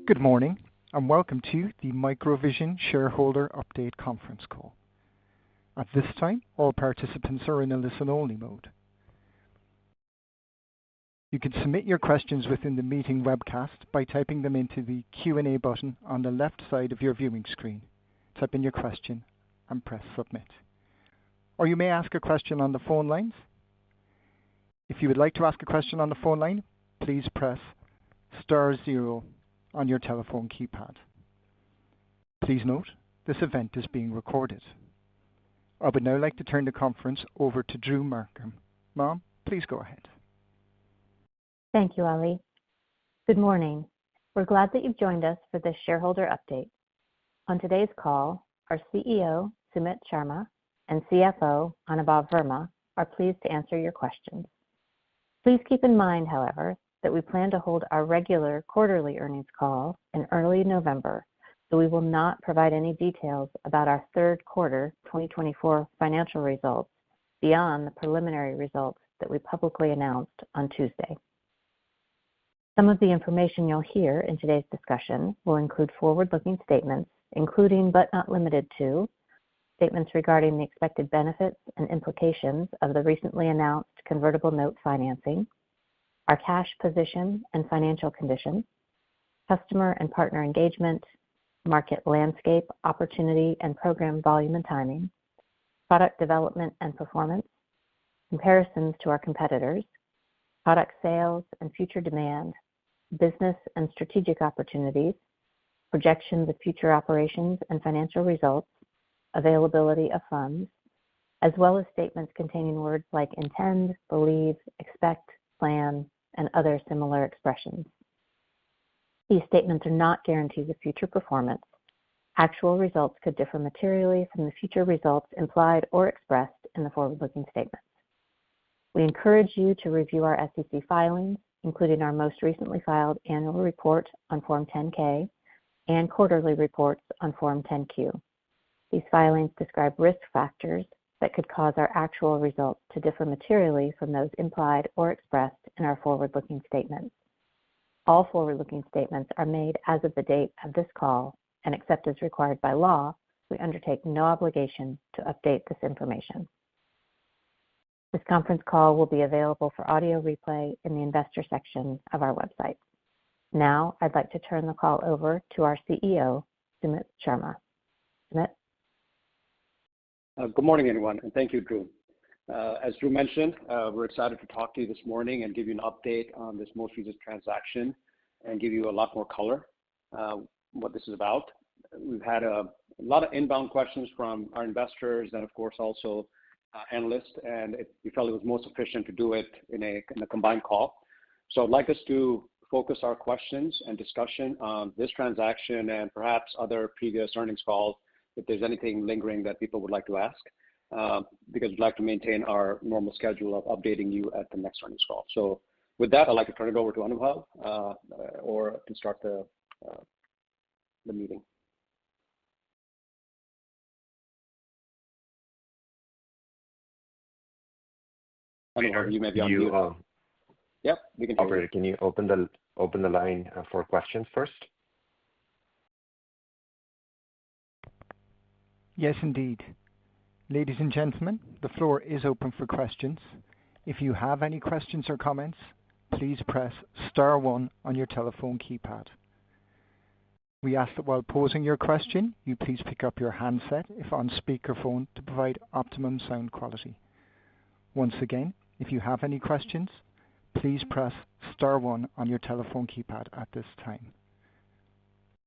Good morning, and welcome to the MicroVision Shareholder Update conference call. At this time, all participants are in a listen-only mode. You can submit your questions within the meeting webcast by typing them into the Q&A button on the left side of your viewing screen. Type in your question and press Submit. Or you may ask a question on the phone lines. If you would like to ask a question on the phone line, please press star 0 on your telephone keypad. Please note, this event is being recorded. I would now like to turn the conference over to Drew Markham. Ma'am, please go ahead. Thank you, Ali. Good morning. We're glad that you've joined us for this shareholder update. On today's call, our CEO, Sumit Sharma, and CFO, Anubhav Verma, are pleased to answer your questions. Please keep in mind, however, that we plan to hold our regular quarterly earnings call in early November, so we will not provide any details about our third quarter 2024 financial results beyond the preliminary results that we publicly announced on Tuesday. Some of the information you'll hear in today's discussion will include forward-looking statements, including but not limited to statements regarding the expected benefits and implications of the recently announced convertible note financing, our cash position and financial condition, customer and partner engagement, market landscape, opportunity and program volume and timing, product development and performance, comparisons to our competitors, product sales and future demand, business and strategic opportunities, projections of future operations and financial results, availability of funds, as well as statements containing words like intend, believe, expect, plan, and other similar expressions. These statements are not guarantees of future performance. Actual results could differ materially from the future results implied or expressed in the forward-looking statements. We encourage you to review our SEC filings, including our most recently filed annual report on Form 10-K and quarterly reports on Form 10-Q. These filings describe risk factors that could cause our actual results to differ materially from those implied or expressed in our forward-looking statements. All forward-looking statements are made as of the date of this call, and except as required by law, we undertake no obligation to update this information. This conference call will be available for audio replay in the investor section of our website. Now, I'd like to turn the call over to our CEO, Sumit Sharma. Sumit? Good morning, everyone, and thank you, Drew. As Drew mentioned, we're excited to talk to you this morning and give you an update on this most recent transaction and give you a lot more color what this is about. We've had a lot of inbound questions from our investors and, of course, also analysts, and we felt it was most efficient to do it in a combined call. So I'd like us to focus our questions and discussion on this transaction and perhaps other previous earnings calls if there's anything lingering that people would like to ask, because we'd like to maintain our normal schedule of updating you at the next earnings call. So with that, I'd like to turn it over to Anubhav or to start the meeting. Anubhav, you may be on mute. Yep, we can hear you. Operator, can you open the line for questions first? Yes, indeed. Ladies and gentlemen, the floor is open for questions. If you have any questions or comments, please press star 1 on your telephone keypad. We ask that while posing your question, you please pick up your handset if on speakerphone to provide optimum sound quality. Once again, if you have any questions, please press star 1 on your telephone keypad at this time.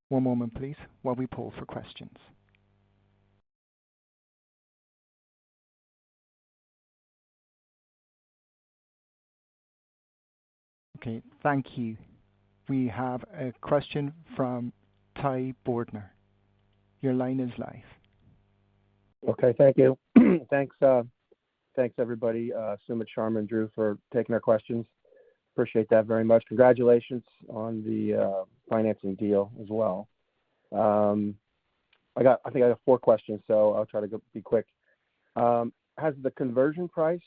One moment, please, while we poll for questions. Okay, thank you. We have a question from Ty Bordner. Your line is live. Okay, thank you. Thanks everybody, Sumit Sharma and Drew, for taking our questions. Appreciate that very much. Congratulations on the financing deal as well. I think I have 4 questions, so I'll try to be quick. Has the conversion price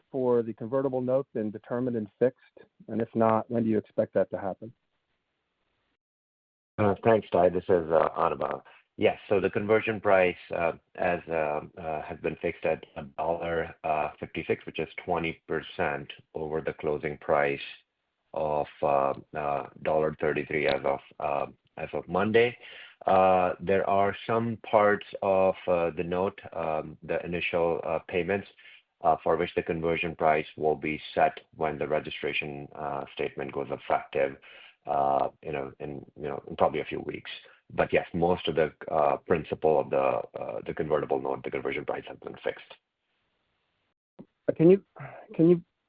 for the convertible note been determined and fixed? And if not, when do you expect that to happen? Thanks, Ty. This is Anubhav. Yes, so the conversion price as has been fixed at $1.56, which is 20% over the closing price of $1.33 as of Monday. There are some parts of the note, the initial payments, for which the conversion price will be set when the registration statement goes effective, in probably a few weeks. But yes, most of the principal of the convertible note, the conversion price has been fixed. Can you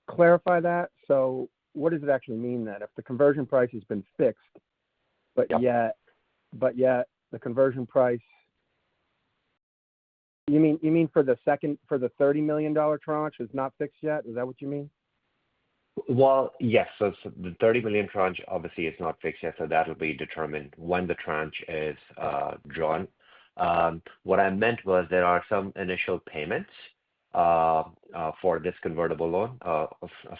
clarify that? So what does it actually mean then? If the conversion price has been fixed, but yet the conversion price, you mean for the $30 million tranche is not fixed yet? Is that what you mean? Well, yes. So the 30 million tranche obviously is not fixed yet, so that will be determined when the tranche is drawn. What I meant was there are some initial payments for this convertible loan, a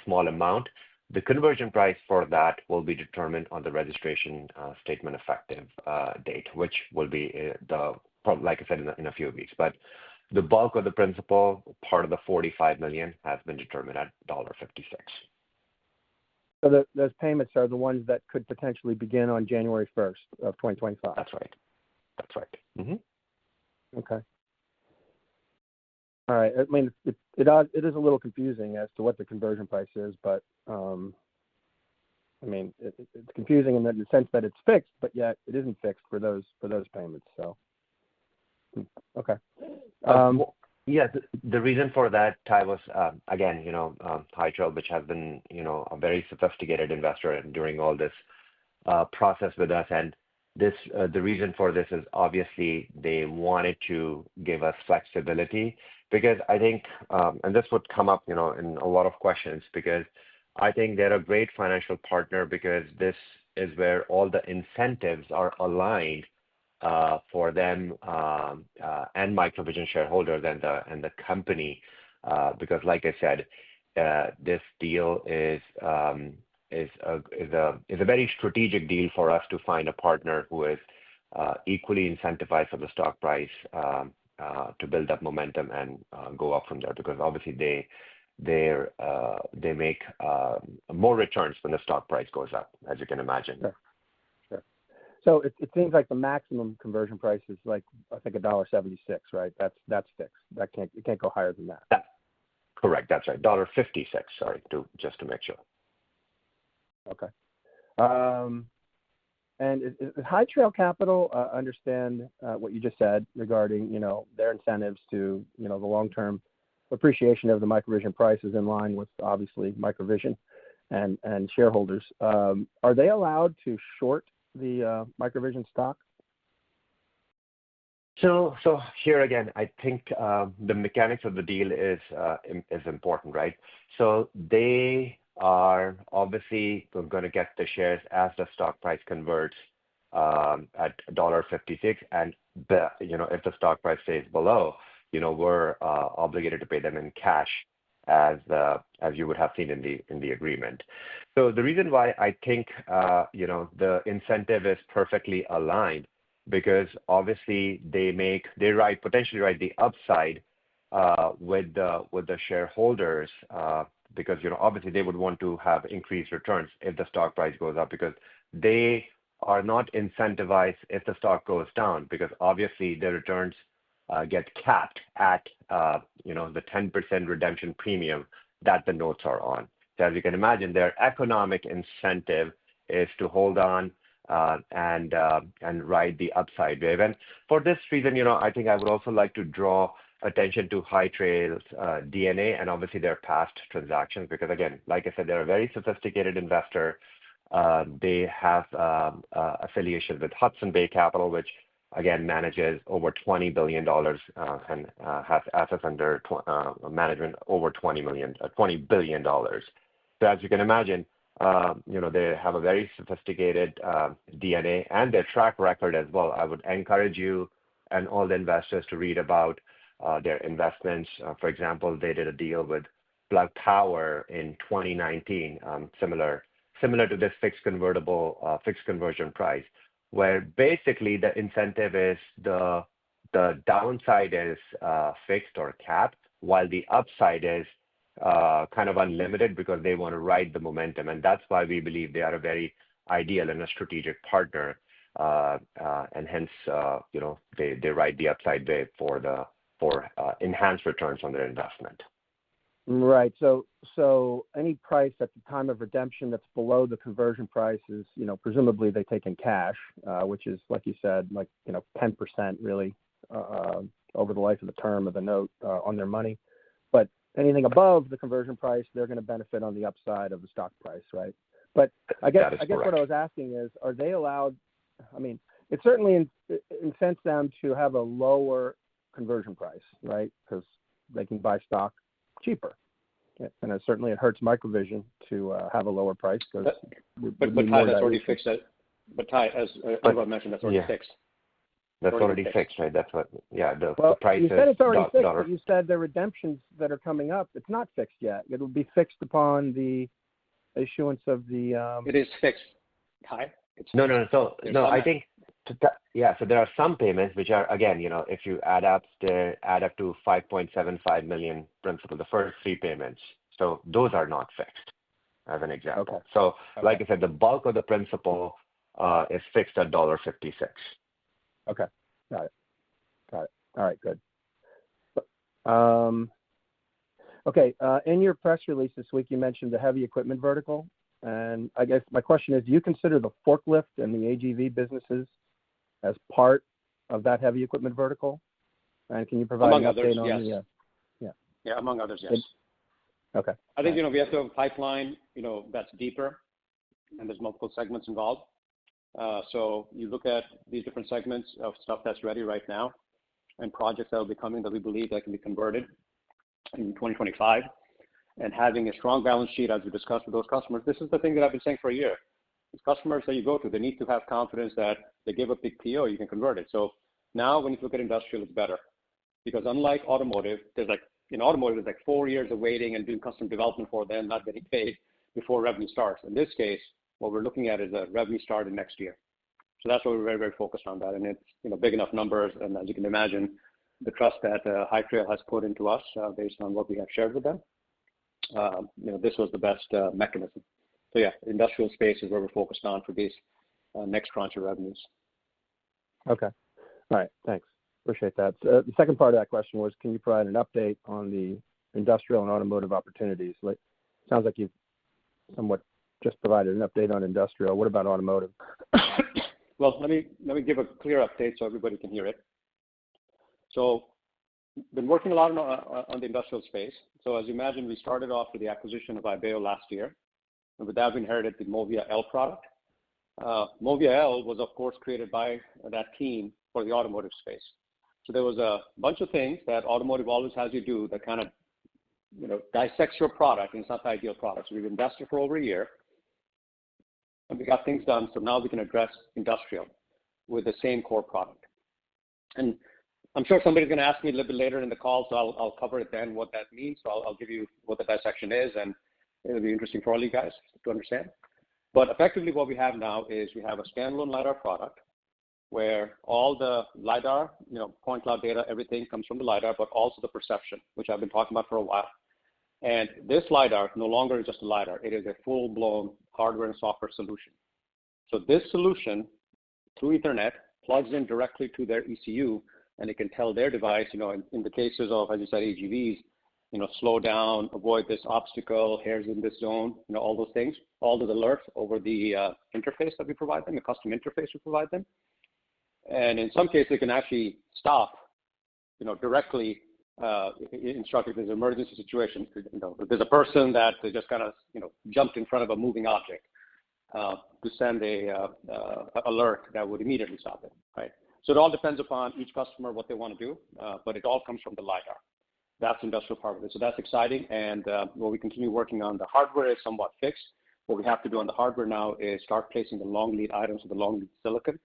small amount. The conversion price for that will be determined on the registration statement effective date, which will be like I said, in a few weeks. But the bulk of the principal, part of the 45 million, has been determined at $1.56. So those payments are the ones that could potentially begin on January 1st of 2025. That's right. That's right. Mm-hmm. Okay. All right. I mean, it is a little confusing as to what the conversion price is, but I mean, it's confusing in the sense that it's fixed, but yet it isn't fixed for those payments. So, okay. Yeah, the reason for that, Ty, was again, High Trail, which has been, a very sophisticated investor during all this process with us, and the reason for this is obviously they wanted to give us flexibility because I think, and this would come up, in a lot of questions because I think they're a great financial partner because this is where all the incentives are aligned for them and MicroVision shareholders and the company, because, like I said, this deal is a very strategic deal for us to find a partner who is equally incentivized for the stock price to build up momentum and go up from there. Because obviously they make more returns when the stock price goes up, as you can imagine. Sure. So it seems like the maximum conversion price is like, I think, $1.76, right? That's fixed. It can't go higher than that. Correct. That's right. $1.56. Sorry, just to make sure. Okay. And is High Trail Capital understand what you just said regarding their incentives to the long-term appreciation of the MicroVision price is in line with obviously MicroVision and shareholders. Are they allowed to short the MicroVision stock? So here again, I think the mechanics of the deal is important, right? So they are obviously going to get the shares as the stock price converts at $1.56, and if the stock price stays below, we're obligated to pay them in cash as you would have seen in the agreement. So the reason why I think the incentive is perfectly aligned because obviously they potentially write the upside with the shareholders because obviously they would want to have increased returns if the stock price goes up because they are not incentivized if the stock goes down because obviously the returns get capped at the 10% redemption premium that the notes are on. So as you can imagine, their economic incentive is to hold on and ride the upside wave. And for this reason, I think I would also like to draw attention to High Trail's DNA and obviously their past transactions because, again, like I said, they're a very sophisticated investor. They have affiliations with Hudson Bay Capital, which again manages over $20 billion and has assets under management over $20 billion. So as you can imagine, they have a very sophisticated DNA and their track record as well. I would encourage you and all the investors to read about their investments. For example, they did a deal with Plug Power in 2019, similar to this fixed conversion price. where basically the incentive is the downside is fixed or capped, while the upside is kind of unlimited because they want to ride the momentum. And that's why we believe they are a very ideal and a strategic partner. And hence, they ride the upside wave for enhanced returns on their investment. Right. So any price at the time of redemption that's below the conversion price is, presumably they take in cash, which is, like you said, 10% really over the life of the term of the note on their money. But anything above the conversion price, they're going to benefit on the upside of the stock price, right? But I guess what I was asking is, are they allowed? I mean, it certainly incents them to have a lower conversion price, right? Because they can buy stock cheaper, and it hurts MicroVision to have a lower price because. But Ty, that's already fixed. But Ty, as Anubhav mentioned, that's already fixed. That's already fixed, right? That's what. Yeah, the price. You said it's already fixed, but you said the redemptions that are coming up, it's not fixed yet. It will be fixed upon the issuance of the. It is fixed, Ty. No. So I think. So there are some payments which are, again, if you add up to $5.75 million principal, the first 3 payments. So those are not fixed, as an example. Okay. So like I said, the bulk of the principal is fixed at $1.56. Okay, got it. All right, good. Okay, in your press release this week, you mentioned the heavy equipment vertical. And I guess my question is, do you consider the forklift and the AGV businesses as part of that heavy equipment vertical? And can you provide an update on the? Yeah, among others, yes. Okay. I think we have to have a pipeline that's deeper, and there's multiple segments involved. So you look at these different segments of stuff that's ready right now, and projects that will be coming that we believe that can be converted in 2025. And having a strong balance sheet, as we discussed with those customers, this is the thing that I've been saying for a year. These customers that you go to, they need to have confidence that they give a big PO, you can convert it. So now when you look at industrial, it's better. Because unlike automotive, in automotive, there's 4 years of waiting and doing custom development for them, not getting paid before revenue starts. In this case, what we're looking at is a revenue start in next year. So that's why we're very, very focused on that. And it's big enough numbers. And as you can imagine, the trust that High Trail has put into us based on what we have shared with them. This was the best mechanism. So yeah, industrial space is where we're focused on for these next tranche of revenues. Okay. All right. Thanks. Appreciate that. The second part of that question was, can you provide an update on the industrial and automotive opportunities? Sounds like you've somewhat just provided an update on industrial. What about automotive? Well, let me give a clear update so everybody can hear it. So been working a lot on the industrial space. So as you imagine, we started off with the acquisition of Ibeo last year. And with that, we inherited the MOVIA L product. MOVIA L was, of course, created by that team for the automotive space. So there was a bunch of things that automotive always has you do that kind of, dissects your product, and it's not the ideal product. So we've invested for over a year, and we got things done. So now we can address industrial with the same core product. And I'm sure somebody's going to ask me a little bit later in the call, so I'll cover it then, what that means. So I'll give you what the dissection is, and it'll be interesting for all you guys to understand. But effectively what we have now is we have a standalone LiDAR product where all the LiDAR, point cloud data, everything comes from the LiDAR, but also the perception, which I've been talking about for a while. And this LiDAR no longer is just a LiDAR. It is a full-blown hardware and software solution. So this solution, through Ethernet, plugs in directly to their ECU, and it can tell their device, in the cases of, as you said, AGVs, slow down, avoid this obstacle, hair's in this zone, all those things, all those alerts over the interface that we provide them, the custom interface we provide them. And in some cases, it can actually stop, directly instruct if there's an emergency situation. If there's a person that just kind of, jumped in front of a moving object to send a alert that would immediately stop it, right? So it all depends upon each customer, what they want to do, but it all comes from the LiDAR. That's the industrial part of it. So that's exciting. And what we continue working on, the hardware is somewhat fixed. What we have to do on the hardware now is start placing the long lead items with the long lead silicon.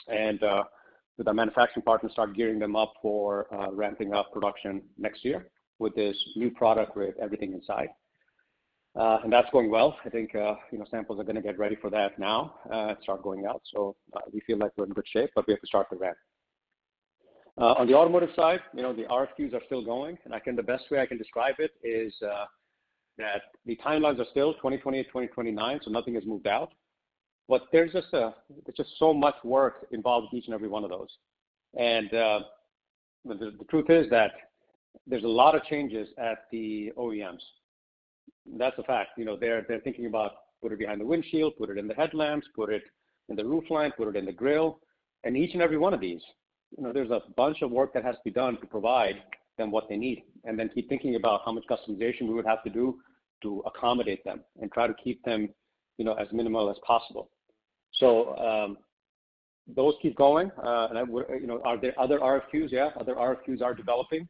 And with our manufacturing partners, start gearing them up for ramping up production next year with this new product with everything inside. And that's going well. I think samples are going to get ready for that now and start going out. So we feel like we're in good shape, but we have to start the ramp. On the automotive side, the RFQs are still going, and the best way I can describe it is that the timelines are still 2028, 2029, so nothing has moved out. But there's just so much work involved in each and every one of those. And the truth is that there's a lot of changes at the OEMs. That's a fact. They're thinking about put it behind the windshield, put it in the headlamps, put it in the roof line, put it in the grill, and each and every one of these, there's a bunch of work that has to be done to provide them what they need, and then keep thinking about how much customization we would have to do to accommodate them and try to keep them, as minimal as possible. So those keep going. And are there other RFQs? Yeah, other RFQs are developing.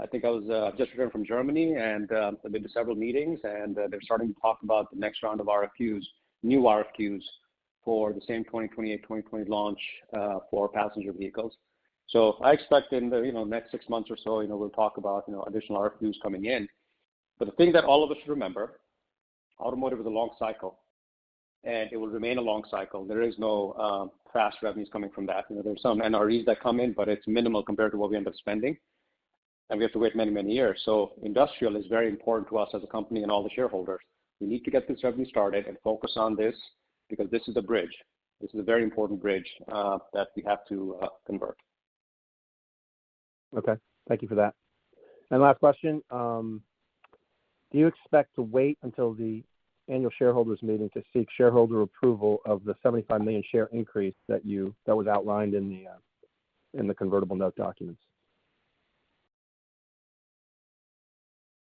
I think I was just returned from Germany, and I've been to several meetings, and they're starting to talk about the next round of RFQs, new RFQs for the same 2028, 2020 launch for passenger vehicles. So I expect in the next 6 months or so, we'll talk about additional RFQs coming in. But the thing that all of us should remember, automotive is a long cycle, and it will remain a long cycle. There is no fast revenues coming from that. There's some NREs that come in, but it's minimal compared to what we end up spending, and we have to wait many, many years. So industrial is very important to us as a company and all the shareholders. We need to get this revenue started and focus on this because this is a bridge. This is a very important bridge that we have to convert. Okay, thank you for that. And last question, do you expect to wait until the annual shareholders meeting to seek shareholder approval of the 75 million share increase that was outlined in the convertible note documents?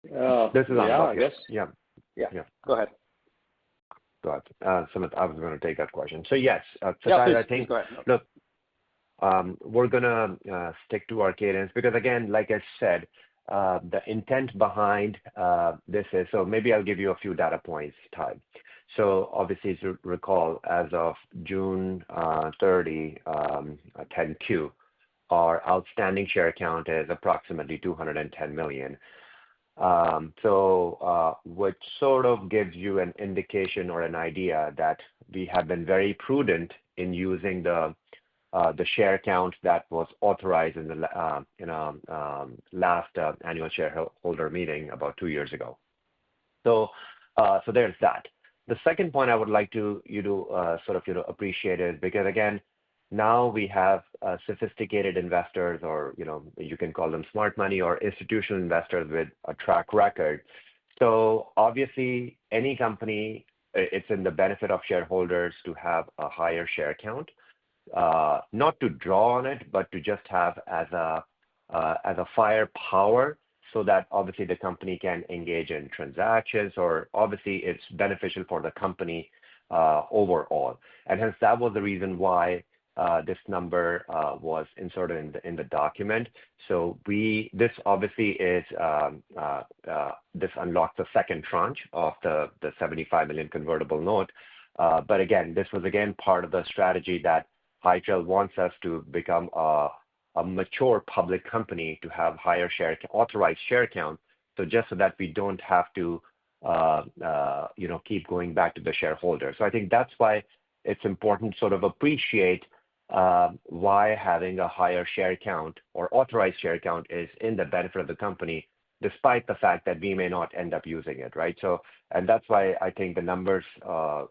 This is on. I guess. Yeah. Go ahead. Go ahead. Sumit, I was going to take that question. So yes, please, I think, go ahead. look, we're going to stick to our cadence because, again, like I said, the intent behind this is, so maybe I'll give you a few data points, Ty. So obviously, as you recall, as of June 30, 10Q, our outstanding share count is approximately 210 million. Which sort of gives you an indication or an idea that we have been very prudent in using the share count that was authorized in the last annual shareholder meeting about 2 years ago. So there's that. The second point I would like you to sort of appreciate is because again, now we have sophisticated investors, or you can call them smart money or institutional investors with a track record. So obviously, any company, it's in the benefit of shareholders to have a higher share count, not to draw on it, but to just have as a firepower, so that obviously the company can engage in transactions, or obviously it's beneficial for the company overall. And hence that was the reason why this number was inserted in the document. So this obviously is this unlocks the second tranche of the 75 million convertible note. But again, this was again part of the strategy that High Trail wants us to become a mature public company to have higher authorized share count. So just so that we don't have to keep going back to the shareholder. So I think that's why it's important to sort of appreciate why having a higher share count or authorized share count is in the benefit of the company, despite the fact that we may not end up using it, right? So, and that's why I think the numbers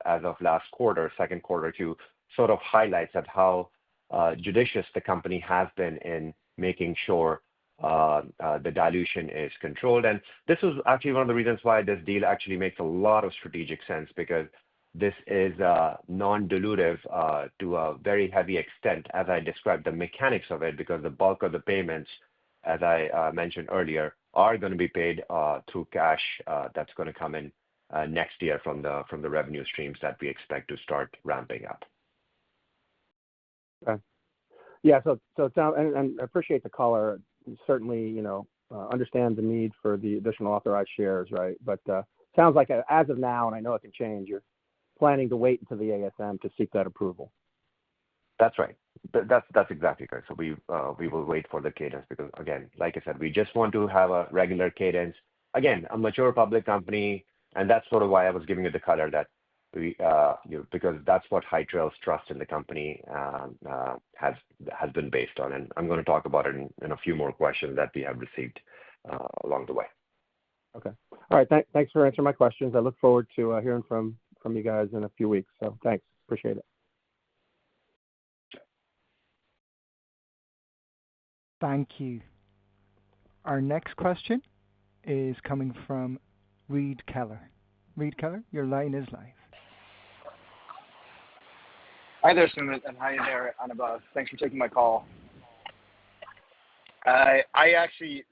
as of last quarter, second quarter, to sort of highlights that how judicious the company has been in making sure the dilution is controlled. And this was actually one of the reasons why this deal actually makes a lot of strategic sense, because this is non-dilutive to a very heavy extent, as I described the mechanics of it, because the bulk of the payments, as I mentioned earlier, are going to be paid through cash that's going to come in next year from the revenue streams that we expect to start ramping up. Okay. Yeah, so and I appreciate the caller. Certainly, understand the need for the additional authorized shares, right? But sounds like as of now, and I know it can change, you're planning to wait until the ASM to seek that approval. That's right. That's exactly correct. So we will wait for the cadence because, again, like I said, we just want to have a regular cadence. Again, a mature public company, And that's sort of why I was giving you the color that because that's what High Trail's trust in the company has been based on. And I'm going to talk about it in a few more questions that we have received along the way. Okay. All right. Thanks for answering my questions. I look forward to hearing from you guys in a few weeks. So thanks. Appreciate it. Thank you. Our next question is coming from Reed Keller. Reed Keller, your line is live. Hi there, Sumit, and hi there, Anubhav. Thanks for taking my call.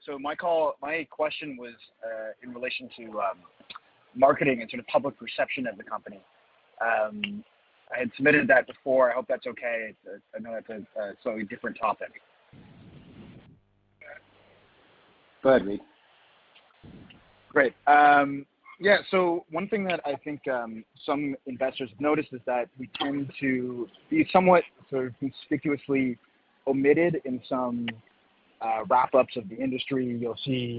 So my question was in relation to marketing and sort of public perception of the company. I had submitted that before. I hope that's okay. I know that's a slightly different topic. Go ahead, Reed. Great. Yeah, so one thing that I think some investors have noticed is that we tend to be somewhat sort of conspicuously omitted in some wrap-ups of the industry. You'll see,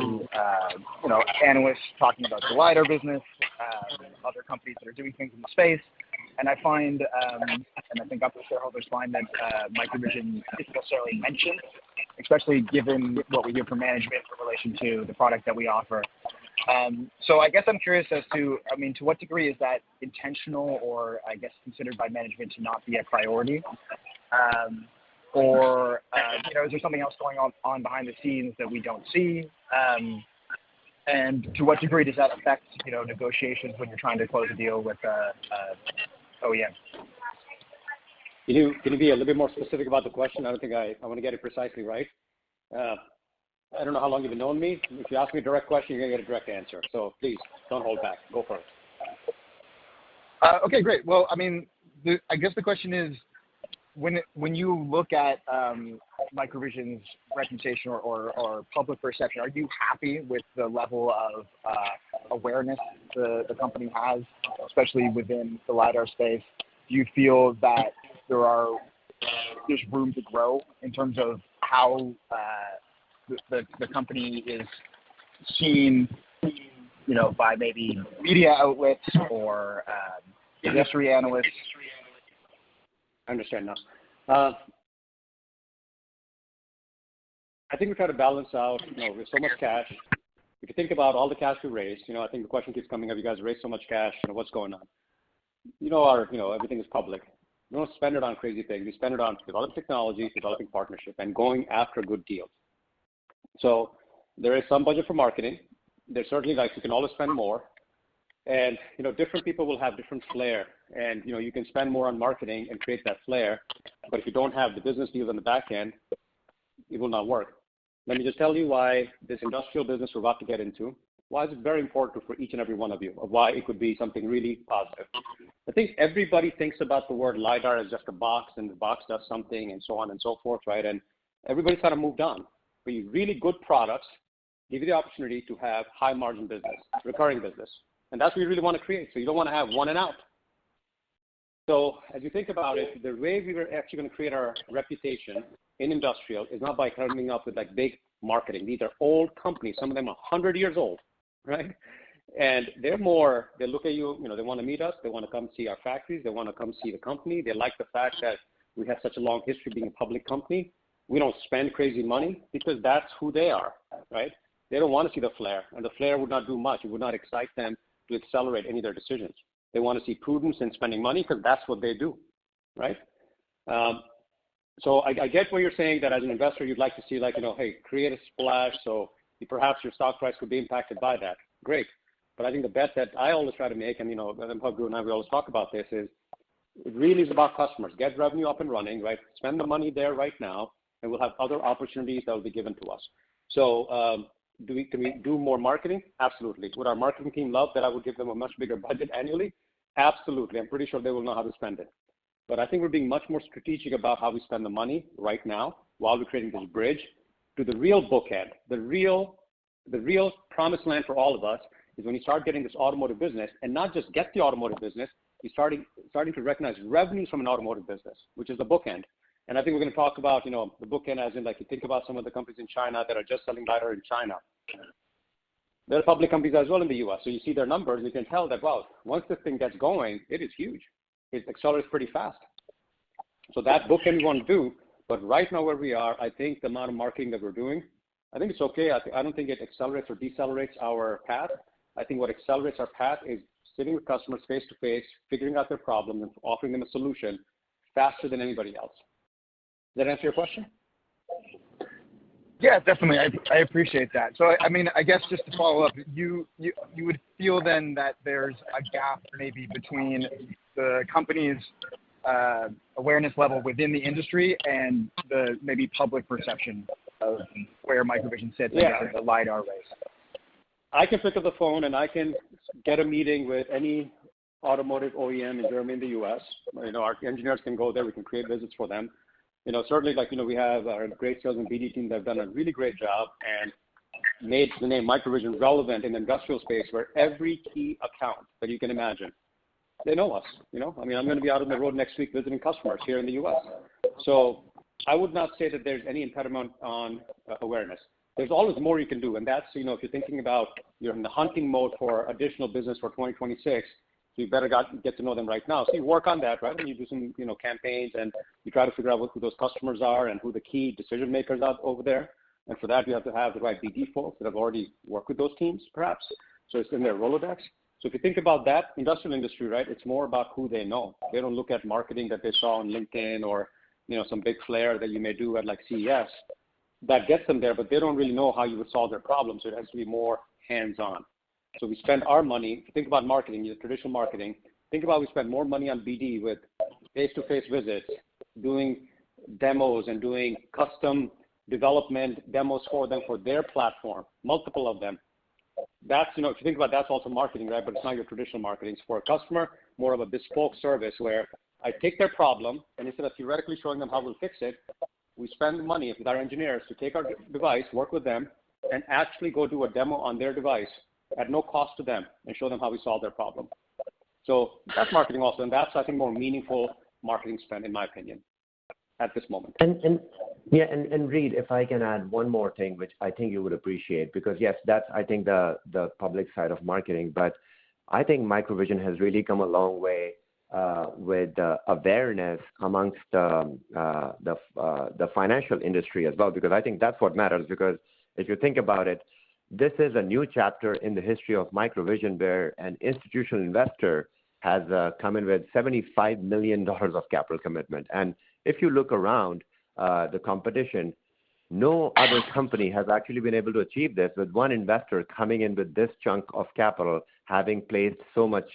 analysts talking about the LiDAR business, other companies that are doing things in the space. And I find, and I think other shareholders find that MicroVision isn't necessarily mentioned, especially given what we hear from management in relation to the product that we offer. So I guess I'm curious as to what degree is that intentional or I guess considered by management to not be a priority? Or is there something else going on behind the scenes that we don't see? And to what degree does that affect, negotiations when you're trying to close a deal with OEM? Can you be a little bit more specific about the question? I don't think I want to get it precisely right. I don't know how long you've known me. If you ask me a direct question, you're going to get a direct answer. So please, don't hold back. Go for it. Okay, great. Well, I guess the question is, when you look at MicroVision's reputation or public perception, are you happy with the level of awareness the company has, especially within the LiDAR space? Do you feel that there's room to grow in terms of how the company is seen, by maybe media outlets or industry analysts? I understand now. I think we try to balance out, with so much cash. If you think about all the cash we raised, I think the question keeps coming up, you guys raised so much cash, what's going on? Everything is public. We don't spend it on crazy things. We spend it on developing technology, developing partnership, and going after good deals. So there is some budget for marketing. There's certainly you can always spend more. And, different people will have different flair. And, you can spend more on marketing and create that flair. But if you don't have the business deals on the back end, it will not work. Let me just tell you why this industrial business we're about to get into, why is it very important for each and every one of you, of why it could be something really positive. I think everybody thinks about the word LiDAR as just a box, and the box does something, and so on and so forth, right? And everybody's kind of moved on. But really good products give you the opportunity to have high margin business, recurring business. And that's what you really want to create. So you don't want to have one and out. So as you think about it, the way we were actually going to create our reputation in industrial is not by coming up with big marketing. These are old companies. Some of them are 100 years old, right? And they look at you, they want to meet us. They want to come see our factories. They want to come see the company. They like the fact that we have such a long history being a public company. We don't spend crazy money because that's who they are, right? They don't want to see the flare, and the flare would not do much. It would not excite them to accelerate any of their decisions. They want to see prudence in spending money because that's what they do, right? So I get what you're saying, that as an investor, you'd like to see hey, create a splash so perhaps your stock price could be impacted by that. Great. But I think the bet that I always try to make, and Pablo and I, we always talk about this, is it really is about customers. Get revenue up and running, right? Spend the money there right now, and we'll have other opportunities that will be given to us. So can we do more marketing? Absolutely. Would our marketing team love that I would give them a much bigger budget annually? Absolutely. I'm pretty sure they will know how to spend it. But I think we're being much more strategic about how we spend the money right now while we're creating this bridge to the real bookend. The real promised land for all of us is when you start getting this automotive business, and not just get the automotive business, you're starting to recognize revenues from an automotive business, which is the bookend. And I think we're going to talk about, the bookend as in you think about some of the companies in China that are just selling LiDAR in China. They're public companies as well in the US. So you see their numbers, you can tell that, wow, once this thing gets going, it is huge. It accelerates pretty fast. So that book can we want to do, but right now where we are, I think the amount of marketing that we're doing, I think it's okay. I don't think it accelerates or decelerates our path. I think what accelerates our path is sitting with customers face to face, figuring out their problem and offering them a solution faster than anybody else. Does that answer your question? Yeah, definitely. I appreciate that. So, I mean, I guess just to follow up, you would feel then that there's a gap maybe between the company's awareness level within the industry and the maybe public perception of where MicroVision sits in the LiDAR race. I can pick up the phone and I can get a meeting with any automotive OEM in Germany, in the US. Our engineers can go there. We can create visits for them. Certainly, we have our great sales and BD team that have done a really great job and made the name MicroVision relevant in the industrial space where every key account that you can imagine, they know us. I'm going to be out on the road next week visiting customers here in the US. So I would not say that there's any impediment on awareness. There's always more you can do. And that's, if you're thinking about you're in the hunting mode for additional business for 2026, so you better get to know them right now. So you work on that, right? And you do some, campaigns and you try to figure out who those customers are and who the key decision makers are over there. And for that, you have to have the right BD folks that have already worked with those teams, perhaps. So it's in their Rolodex. So if you think about that industrial industry, right, it's more about who they know. They don't look at marketing that they saw on LinkedIn or, some big flare that you may do at like CES. That gets them there, but they don't really know how you would solve their problem. So it has to be more hands-on. So we spend our money, if you think about marketing, traditional marketing, think about we spend more money on BD with face-to-face visits, doing demos and doing custom development demos for them for their platform, multiple of them. That's, if you think about that's also marketing, right? But it's not your traditional marketing. It's for a customer, more of a bespoke service where I take their problem and instead of theoretically showing them how we'll fix it, we spend money with our engineers to take our device, work with them, and actually go do a demo on their device at no cost to them and show them how we solve their problem. So that's marketing also, and that's, I think, more meaningful marketing spend, in my opinion, at this moment. And Reed, if I can add one more thing, which I think you would appreciate, because yes, that's, I think, the public side of marketing, but I think MicroVision has really come a long way with awareness amongst the financial industry as well, because I think that's what matters, because if you think about it, this is a new chapter in the history of MicroVision where an institutional investor has come in with $75 million of capital commitment. And if you look around the competition, no other company has actually been able to achieve this with one investor coming in with this chunk of capital, having placed so much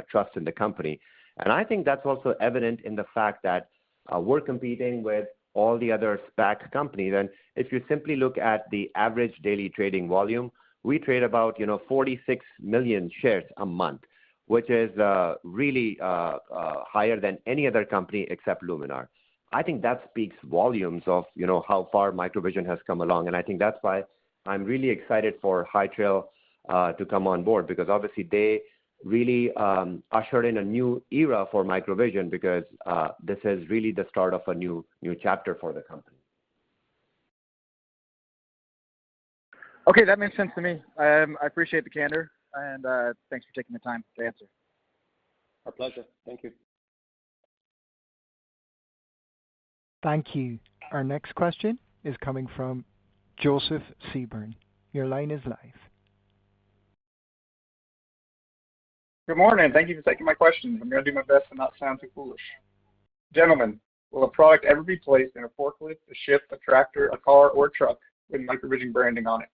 trust in the company. And I think that's also evident in the fact that we're competing with all the other SPAC companies. And if you simply look at the average daily trading volume, we trade about 46 million shares a month, which is really higher than any other company except Luminar. I think that speaks volumes of how far MicroVision has come along, and I think that's why I'm really excited for High Trail to come on board, because obviously they really ushered in a new era for MicroVision, because this is really the start of a new chapter for the company. Okay, that makes sense to me. I appreciate the candor, and thanks for taking the time to answer. Our pleasure. Thank you. Thank you. Our next question is coming from Joseph Seaburn. Your line is live. Good morning. Thank you for taking my questions. I'm going to do my best to not sound too foolish. Gentlemen, will a product ever be placed in a forklift, a ship, a tractor, a car, or a truck with MicroVision branding on it?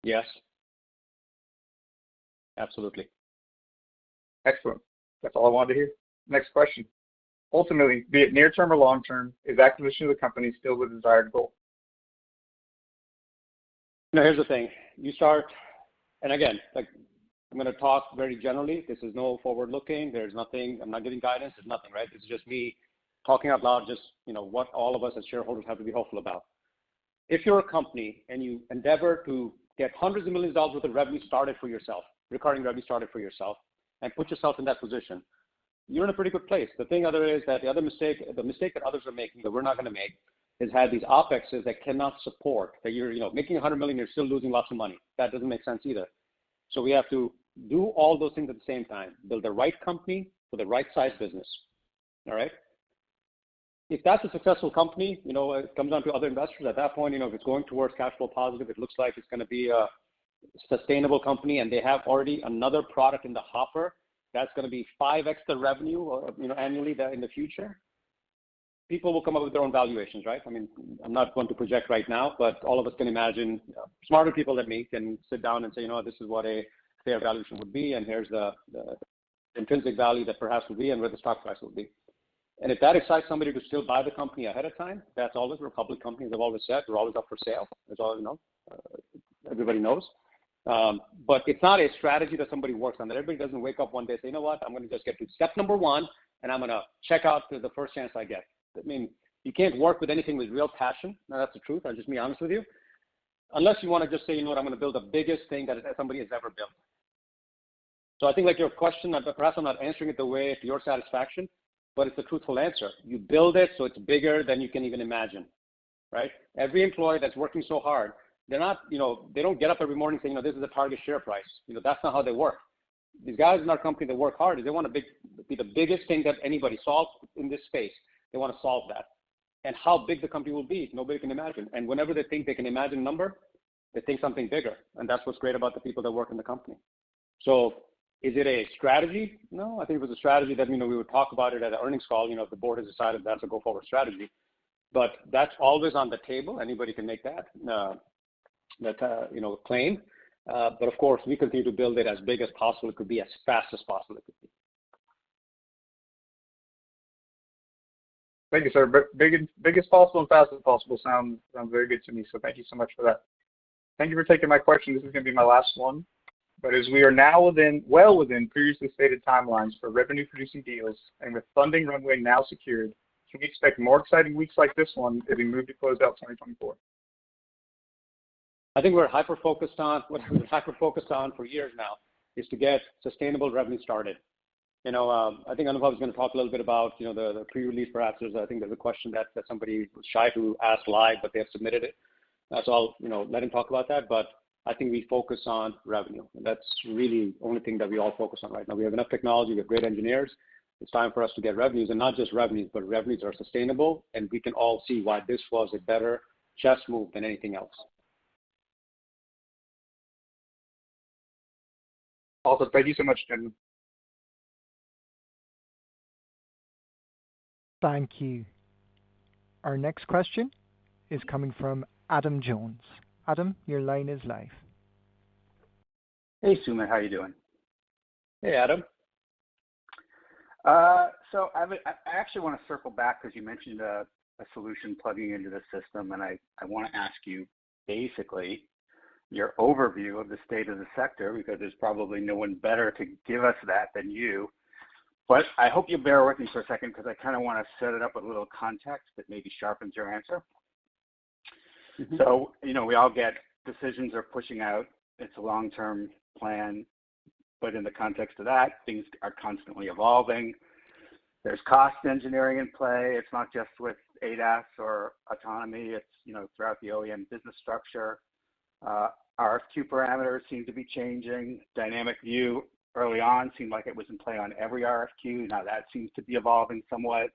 Yes. Absolutely. Excellent. That's all I wanted to hear. Next question. Ultimately, be it near term or long term, is acquisition of the company still the desired goal? No, here's the thing. You start, and again, I'm going to talk very generally. This is no forward looking. There's nothing, I'm not giving guidance. There's nothing, right? This is just me talking out loud, just, what all of us as shareholders have to be hopeful about. If you're a company and you endeavor to get hundreds of millions of dollars worth of revenue started for yourself, recurring revenue started for yourself, and put yourself in that position, you're in a pretty good place. The thing other is that the mistake that others are making that we're not going to make has had these OpExes that cannot support, that you're, making $100 million, you're still losing lots of money. That doesn't make sense either. So we have to do all those things at the same time, build the right company for the right size business. All right. If that's a successful company, it comes down to other investors at that point. If it's going towards cash flow positive, it looks like it's going to be a sustainable company, and they have already another product in the hopper that's going to be 5x the revenue, annually in the future. People will come up with their own valuations, right? I mean, I'm not going to project right now, but all of us can imagine. Smarter people than me can sit down and say, this is what a fair valuation would be, and here's the intrinsic value that perhaps would be, and where the stock price will be. And if that excites somebody to still buy the company ahead of time, that's always where public companies have always said, we're always up for sale. That's all, everybody knows. But it's not a strategy that somebody works on, that everybody doesn't wake up one day and say, you know what, I'm going to just get to step number 1, and I'm going to check out to the first chance I get. I mean, you can't work with anything with real passion. Now, that's the truth. I'll just be honest with you. Unless you want to just say, I'm going to build the biggest thing that somebody has ever built. So I think like your question, perhaps I'm not answering it the way to your satisfaction, but it's a truthful answer. You build it so it's bigger than you can even imagine, right? Every employee that's working so hard, they're not, they don't get up every morning saying, this is a target share price. That's not how they work. These guys in our company that work hard, they want to be the biggest thing that anybody solves in this space. They want to solve that. And how big the company will be, nobody can imagine. And whenever they think they can imagine a number, they think something bigger. And that's what's great about the people that work in the company. So is it a strategy? No, I think it was a strategy that, we would talk about it at an earnings call, if the board has decided that's a go-forward strategy. But that's always on the table. Anybody can make that claim. But of course, we continue to build it as big as possible. It could be as fast as possible. It could be. Thank you, sir. Big as possible and fast as possible sounds very good to me. So thank you so much for that. Thank you for taking my question. This is going to be my last one. But as we are now well within previously stated timelines for revenue-producing deals, and with funding runway now secured, can we expect more exciting weeks like this one as we move to close out 2024? I think we're hyper-focused on what we've been hyper-focused on for years now is to get sustainable revenue started. I think Anubhav is going to talk a little bit about, the pre-release perhaps. I think there's a question that somebody was shy to ask live, but they have submitted it. So I'll, let him talk about that. But I think we focus on revenue. And that's really the only thing that we all focus on right now. We have enough technology. We have great engineers. It's time for us to get revenues, and not just revenues, but revenues are sustainable. And we can all see why this was a better chess move than anything else. Also, thank you so much, Jim. Thank you. Our next question is coming from Adam Jones. Adam, your line is live. Hey, Sumit, how you doing? Hey, Adam. So I actually want to circle back because you mentioned a solution plugging into the system, and I want to ask you basically your overview of the state of the sector, because there's probably no one better to give us that than you. But I hope you bear with me for a second because I kind of want to set it up with a little context that maybe sharpens your answer. Mm-hmm. So, we all get decisions are pushing out. It's a long-term plan. But in the context of that, things are constantly evolving. There's cost engineering in play. It's not just with ADAS or autonomy. It's, throughout the OEM business structure. RFQ parameters seem to be changing. Dynamic view early on seemed like it was in play on every RFQ. Now that seems to be evolving somewhat.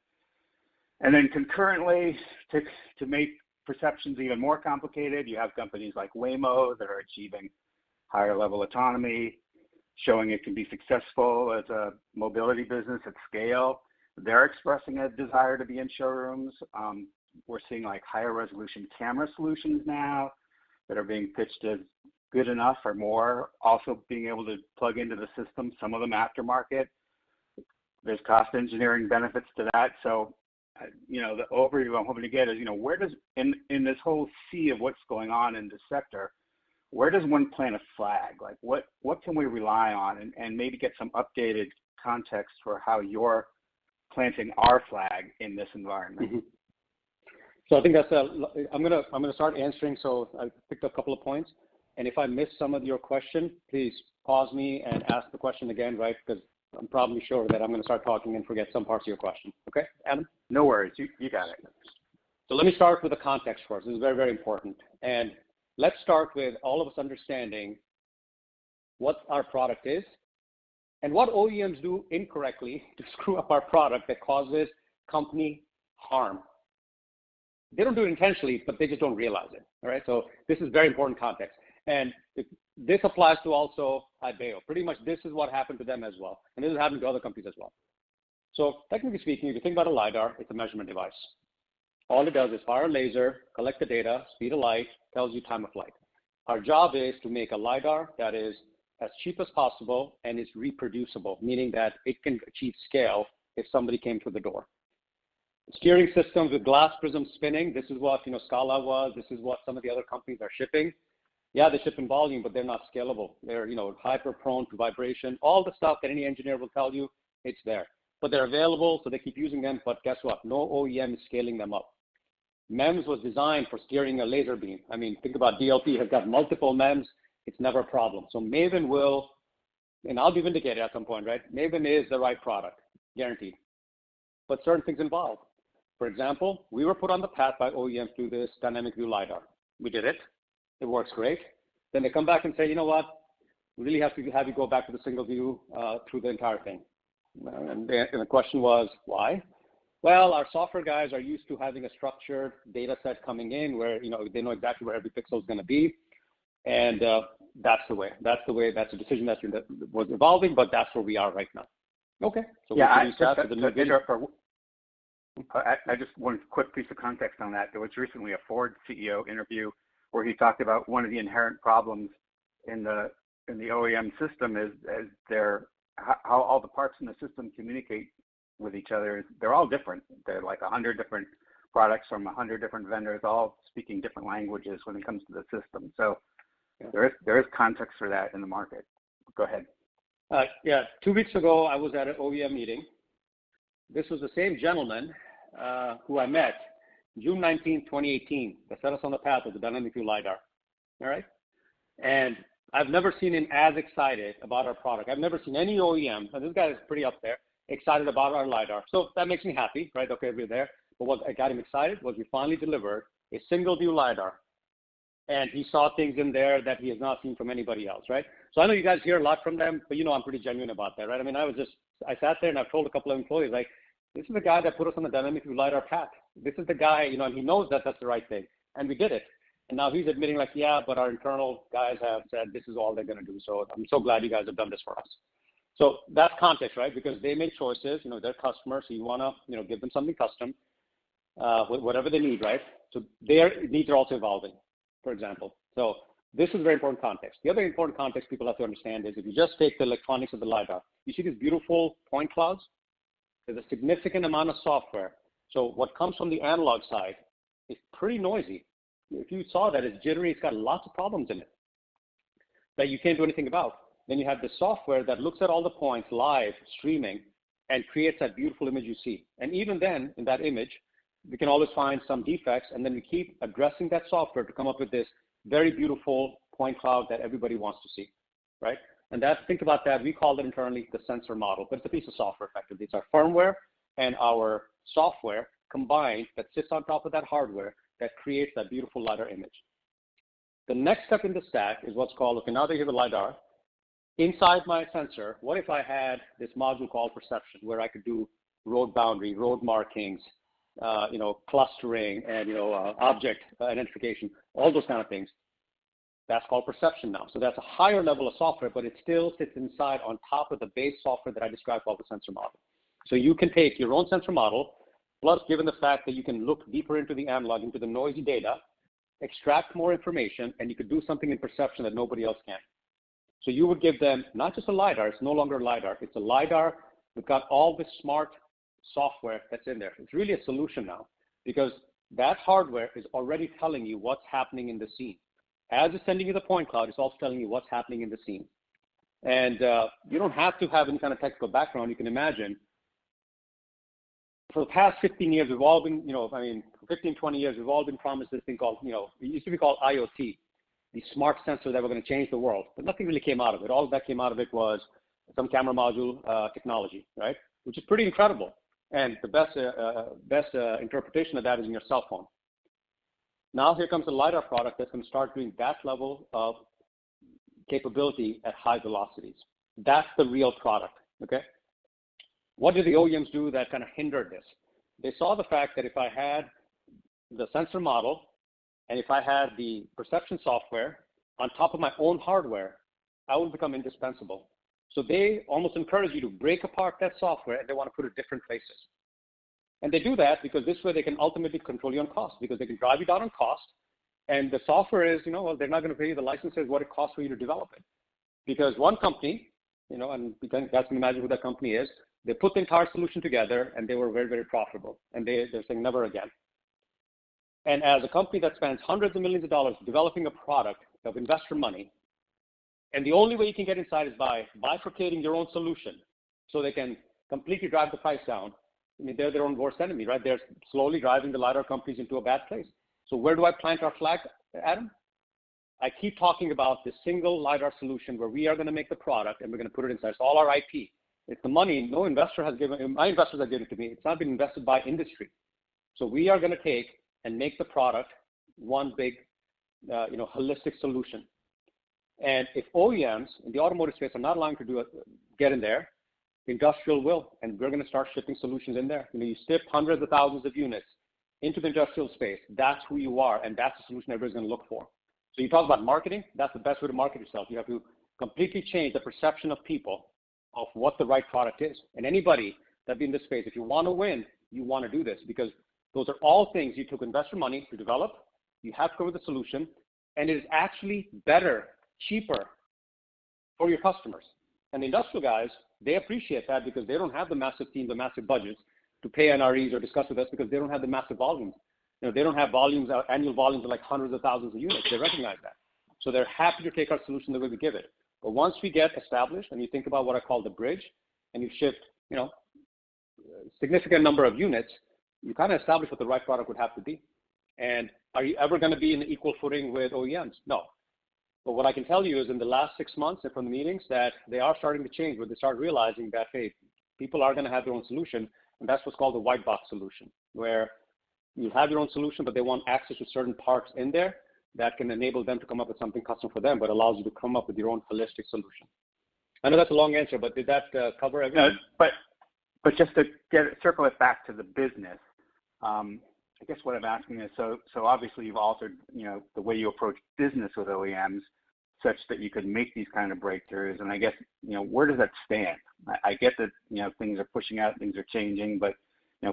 And then concurrently, to make perceptions even more complicated, you have companies like Waymo that are achieving higher level autonomy, showing it can be successful as a mobility business at scale. They're expressing a desire to be in showrooms. We're seeing like higher resolution camera solutions now that are being pitched as good enough or more, also being able to plug into the system, some of them aftermarket. There's cost engineering benefits to that. So, the overview I'm hoping to get is, where does, in this whole sea of what's going on in this sector, where does one plant a flag? Like what can we rely on, and maybe get some updated context for how you're planting our flag in this environment? Mm-hmm. So I think that's I'm gonna start answering. So I picked up a couple of points, and if I miss some of your question, please pause me and ask the question again, right? Because I'm probably sure that I'm going to start talking and forget some parts of your question. Okay, Adam? No worries. You got it. So let me start with the context first. This is very, very important. And let's start with all of us understanding what our product is and what OEMs do incorrectly to screw up our product that causes company harm. They don't do it intentionally, but they just don't realize it. All right. So this is very important context. And this applies to also Ibeo. Pretty much this is what happened to them as well. And this is happening to other companies as well. So technically speaking, if you think about a LiDAR, it's a measurement device. All it does is fire a laser, collect the data, speed of light, tells you time of flight. Our job is to make a LiDAR that is as cheap as possible and is reproducible, meaning that it can achieve scale if somebody came to the door. Steering systems with glass prism spinning, this is what Scala was, this is what some of the other companies are shipping. Yeah, they ship in volume, but they're not scalable. They're hyper prone to vibration. All the stuff that any engineer will tell you, it's there. But they're available, so they keep using them, but guess what? No OEM is scaling them up. MEMS was designed for steering a laser beam. I mean, think about DLP has got multiple MEMS. It's never a problem. So Maven will, and I'll be vindicated at some point, right? Maven is the right product, guaranteed. But certain things involved. For example, we were put on the path by OEMs to this dynamic view LiDAR. We did it. It works great. Then they come back and say, you know what? We really have to have you go back to the single view through the entire thing. And the question was, why? Well, our software guys are used to having a structured data set coming in where, they know exactly where every pixel is going to be. And that's the way. That's a decision that was evolving, but that's where we are right now. Okay. So yeah, I just one quick piece of context on that. There was recently a Ford CEO interview where he talked about one of the inherent problems in the OEM system is how all the parts in the system communicate with each other. They're all different. They're like 100 different products from 100 different vendors, all speaking different languages when it comes to the system. So there is context for that in the market. Go ahead. 2 weeks ago, I was at an OEM meeting. This was the same gentleman who I met June 19, 2018, that set us on the path of the dynamic view LiDAR. All right. And I've never seen him as excited about our product. I've never seen any OEM, and this guy is pretty up there, excited about our LiDAR. So that makes me happy, right? Okay, we're there. But what got him excited was we finally delivered a single view LiDAR. And he saw things in there that he has not seen from anybody else, right? So I know you guys hear a lot from them, but I'm pretty genuine about that, right? I mean, I sat there and I've told a couple of employees, like, this is the guy that put us on the dynamic view LiDAR path. This is the guy, and he knows that that's the right thing. And we did it. And now he's admitting like, yeah, but our internal guys have said this is all they're going to do. So I'm so glad you guys have done this for us. So that's context, right? Because they make choices, they're customers. So you want to, give them something custom, whatever they need, right? So their needs are also evolving, for example. So this is very important context. The other important context people have to understand is if you just take the electronics of the LiDAR, you see these beautiful point clouds. There's a significant amount of software. So what comes from the analog side is pretty noisy. If you saw that, it's jittery. It's got lots of problems in it that you can't do anything about. Then you have the software that looks at all the points live, streaming, and creates that beautiful image you see. And even then, in that image, we can always find some defects, and then we keep addressing that software to come up with this very beautiful point cloud that everybody wants to see, right? And think about that. We call it internally the sensor model, but it's a piece of software effectively. It's our firmware and our software combined that sits on top of that hardware that creates that beautiful LiDAR image. The next step in the stack is what's called, okay, now that you have a LiDAR, inside my sensor, what if I had this module called perception where I could do road boundary, road markings, clustering, and, object identification, all those kind of things. That's called perception now. So that's a higher level of software, but it still sits inside on top of the base software that I described called the sensor model. So you can take your own sensor model, plus given the fact that you can look deeper into the analog, into the noisy data, extract more information, and you could do something in perception that nobody else can. So you would give them not just a LiDAR, it's no longer a LiDAR, it's a LiDAR. We've got all this smart software that's in there. It's really a solution now because that hardware is already telling you what's happening in the scene. As it's sending you the point cloud, it's also telling you what's happening in the scene. And you don't have to have any kind of technical background. You can imagine for the past 15 years, we've all been, 15, 20 years, we've all been promised this thing called, it used to be called IoT, the smart sensor that were going to change the world. But nothing really came out of it. All that came out of it was some camera module technology, right? Which is pretty incredible. And the best interpretation of that is in your cell phone. Now here comes the LiDAR product that's going to start doing that level of capability at high velocities. That's the real product, okay? What did the OEMs do that kind of hindered this? They saw the fact that if I had the sensor model and if I had the perception software on top of my own hardware, I would become indispensable. So they almost encourage you to break apart that software and they want to put it different places. And they do that because this way they can ultimately control you on cost, because they can drive you down on cost. And the software is, well, they're not going to pay you the licenses what it costs for you to develop it. Because one company, and you guys can imagine who that company is, they put the entire solution together and they were very, very profitable. And they're saying never again. And as a company that spends hundreds of millions of dollars developing a product of investor money, and the only way you can get inside is by bifurcating your own solution so they can completely drive the price down. I mean, they're their own worst enemy, right? They're slowly driving the LiDAR companies into a bad place. So where do I plant our flag, Adam? I keep talking about this single LiDAR solution where we are going to make the product and we're going to put it inside. It's all our IP. It's the money no investor has given, my investors have given it to me. It's not been invested by industry. So we are going to take and make the product one big, holistic solution. And if OEMs in the automotive space are not allowing to get in there, industrial will, and we're going to start shipping solutions in there. You ship hundreds of thousands of units into the industrial space. That's who you are, and that's the solution everybody's going to look for. So you talk about marketing, that's the best way to market yourself. You have to completely change the perception of people of what the right product is. And anybody that's in this space, if you want to win, you want to do this, because those are all things you took investor money to develop. You have to come with a solution, and it is actually better, cheaper for your customers. And the industrial guys, they appreciate that because they don't have the massive teams, the massive budgets to pay NREs or discuss with us, because they don't have the massive volumes. They don't have volumes, annual volumes of like hundreds of thousands of units. They recognize that. So they're happy to take our solution the way we give it. But once we get established and you think about what I call the bridge, and you've shipped, a significant number of units, you kind of establish what the right product would have to be. And are you ever going to be in equal footing with OEMs? No. But what I can tell you is in the last 6 months and from the meetings that they are starting to change, where they start realizing that, hey, people are going to have their own solution. And that's what's called the white box solution, where you have your own solution, but they want access to certain parts in there that can enable them to come up with something custom for them, but allows you to come up with your own holistic solution. I know that's a long answer, but did that cover everything? No, but just to circle it back to the business, I guess what I'm asking is, so obviously you've altered, the way you approach business with OEMs such that you could make these kind of breakthroughs. And I guess, where does that stand? I get that, things are pushing out, things are changing, but,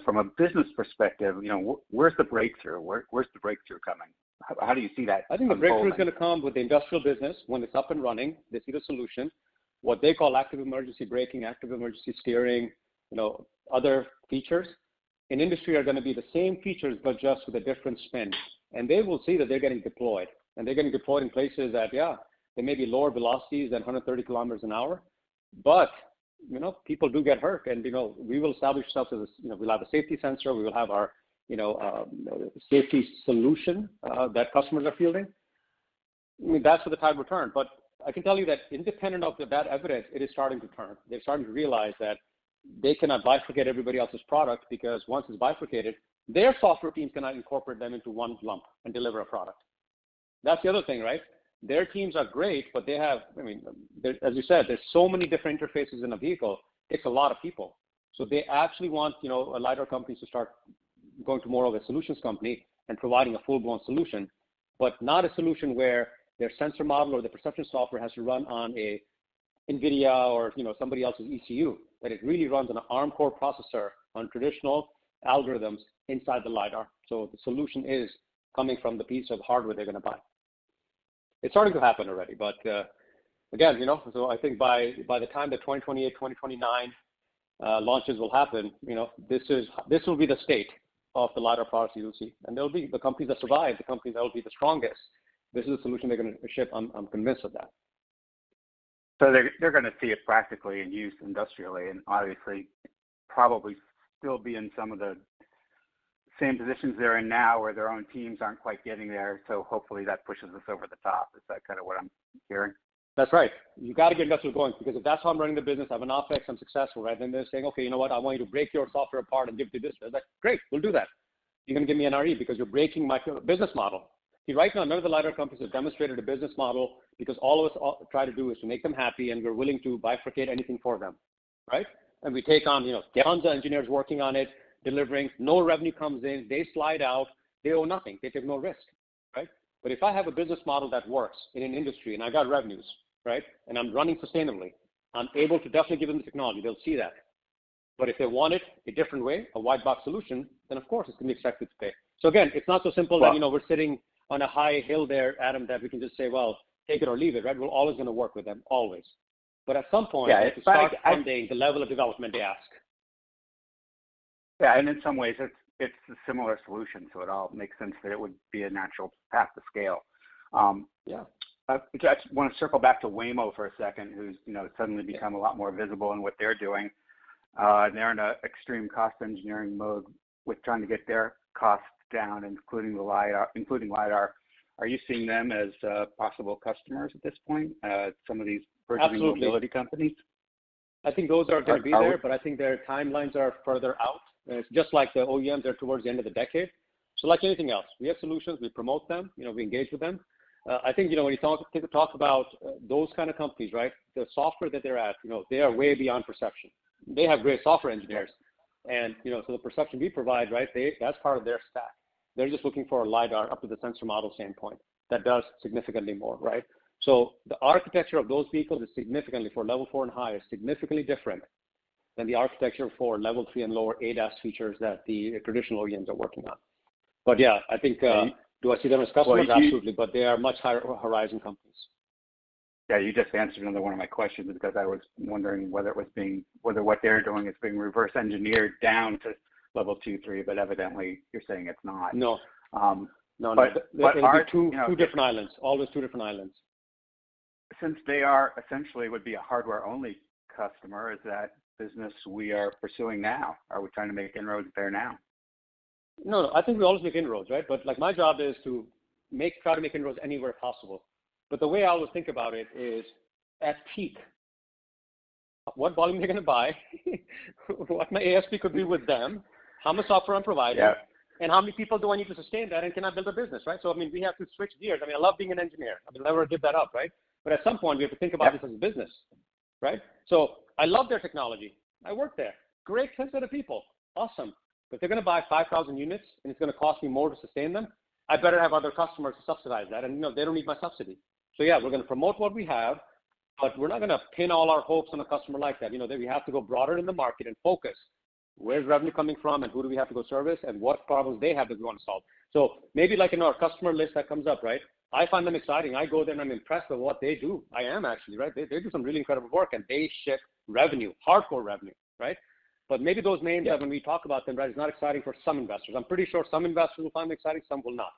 from a business perspective, where's the breakthrough? Where's the breakthrough coming? How do you see that? I think the breakthrough is going to come with the industrial business when it's up and running. They see the solution, what they call active emergency braking, active emergency steering, other features. In industry are going to be the same features, but just with a different spin. And they will see that they're getting deployed. And they're getting deployed in places that, they may be lower velocities than 130 kilometers an hour. But, people do get hurt. And, we will establish ourselves as, we'll have a safety sensor. We will have our, safety solution that customers are fielding. I mean, that's where the tide will turn. But I can tell you that independent of that evidence, it is starting to turn. They're starting to realize that they cannot bifurcate everybody else's product, because once it's bifurcated, their software teams cannot incorporate them into one lump and deliver a product. That's the other thing, right? Their teams are great, but they have, as you said, there's so many different interfaces in a vehicle. It takes a lot of people. So they actually want, a LiDAR companies to start going to more of a solutions company and providing a full-blown solution, but not a solution where their sensor model or the perception software has to run on a NVIDIA or, somebody else's ECU, that it really runs on an ARM core processor on traditional algorithms inside the LiDAR. So the solution is coming from the piece of hardware they're going to buy. It's starting to happen already, but again, so I think by the time the 2028, 2029 launches will happen, this will be the state of the LiDAR products you'll see. And there'll be the companies that survive, the companies that will be the strongest. This is the solution they're going to ship. I'm convinced of that. So they're going to see it practically in use industrially, and obviously probably still be in some of the same positions they're in now, where their own teams aren't quite getting there. So hopefully that pushes us over the top. Is that kind of what I'm hearing? That's right. You got to get industrial going, because if that's how I'm running the business, I have an OpEx, I'm successful, right? Then they're saying, okay, you know what? I want you to break your software apart and give it to this. They're like, great, we'll do that. you're going to give me an RE because you're breaking my business model. See, right now, none of the LiDAR companies have demonstrated a business model because all of us try to do is to make them happy, and we're willing to bifurcate anything for them, right? And we take on, tons of engineers working on it, delivering, no revenue comes in, they slide out, they owe nothing, they take no risk, right? But if I have a business model that works in an industry and I got revenues, right, and I'm running sustainably, I'm able to definitely give them the technology, they'll see that. But if they want it a different way, a white box solution, then of course it's going to be expected to pay. So again, it's not so simple that, we're sitting on a high hill there, Adam, that we can just say, well, take it or leave it, right? We're always going to work with them, always. But at some point, we have to start funding the level of development they ask. Yeah, and in some ways, it's a similar solution, so it all makes sense that it would be a natural path to scale. I just want to circle back to Waymo for a second, who's suddenly become a lot more visible in what they're doing. They're in an extreme cost engineering mode with trying to get their costs down, including LiDAR. Are you seeing them as possible customers at this point? Some of these burgeoning mobility companies? I think those are going to be there, but I think their timelines are further out. It's just like the OEMs are towards the end of the decade. So like anything else, we have solutions, we promote them, we engage with them. I think, when you talk about those kind of companies, right, the software that they're at, they are way beyond perception. They have great software engineers. And, so the perception we provide, right, that's part of their stack. They're just looking for a LiDAR up to the sensor model standpoint that does significantly more, right? So the architecture of those vehicles is significantly, for level 4 and higher, significantly different than the architecture for level 3 and lower ADAS features that the traditional OEMs are working on. But yeah, I think, do I see them as customers? Absolutely, but they are much higher horizon companies. Yeah, you just answered another one of my questions because I was wondering whether what they're doing is being reverse engineered down to level 2, 3, but evidently you're saying it's not. No. No. But it'll be two different islands, always two different islands. Since they are essentially would be a hardware only customer, is that business we are pursuing now? Are we trying to make inroads there now? No, I think we always make inroads, right? But like my job is to try to make inroads anywhere possible. But the way I always think about it is at peak, what volume they're going to buy, what my ASP could be with them, how much software I'm providing, and how many people do I need to sustain that, and can I build a business, right? So, we have to switch gears. I love being an engineer. I will never give that up, right? But at some point, we have to think about this as a business, right? So I love their technology. I work there. Great set of people. Awesome. But they're going to buy 5,000 units, and it's going to cost me more to sustain them. I better have other customers to subsidize that, and they don't need my subsidy. So yeah, we're going to promote what we have, but we're not going to pin all our hopes on a customer like that. That we have to go broader in the market and focus. Where's revenue coming from, and who do we have to go service, and what problems they have that we want to solve. So maybe like in our customer list that comes up, right? I find them exciting. I go there and I'm impressed with what they do. I am actually, right? They do some really incredible work, and they ship revenue, hardcore revenue, right? But maybe those names that when we talk about them, right, is not exciting for some investors. I'm pretty sure some investors will find them exciting, some will not.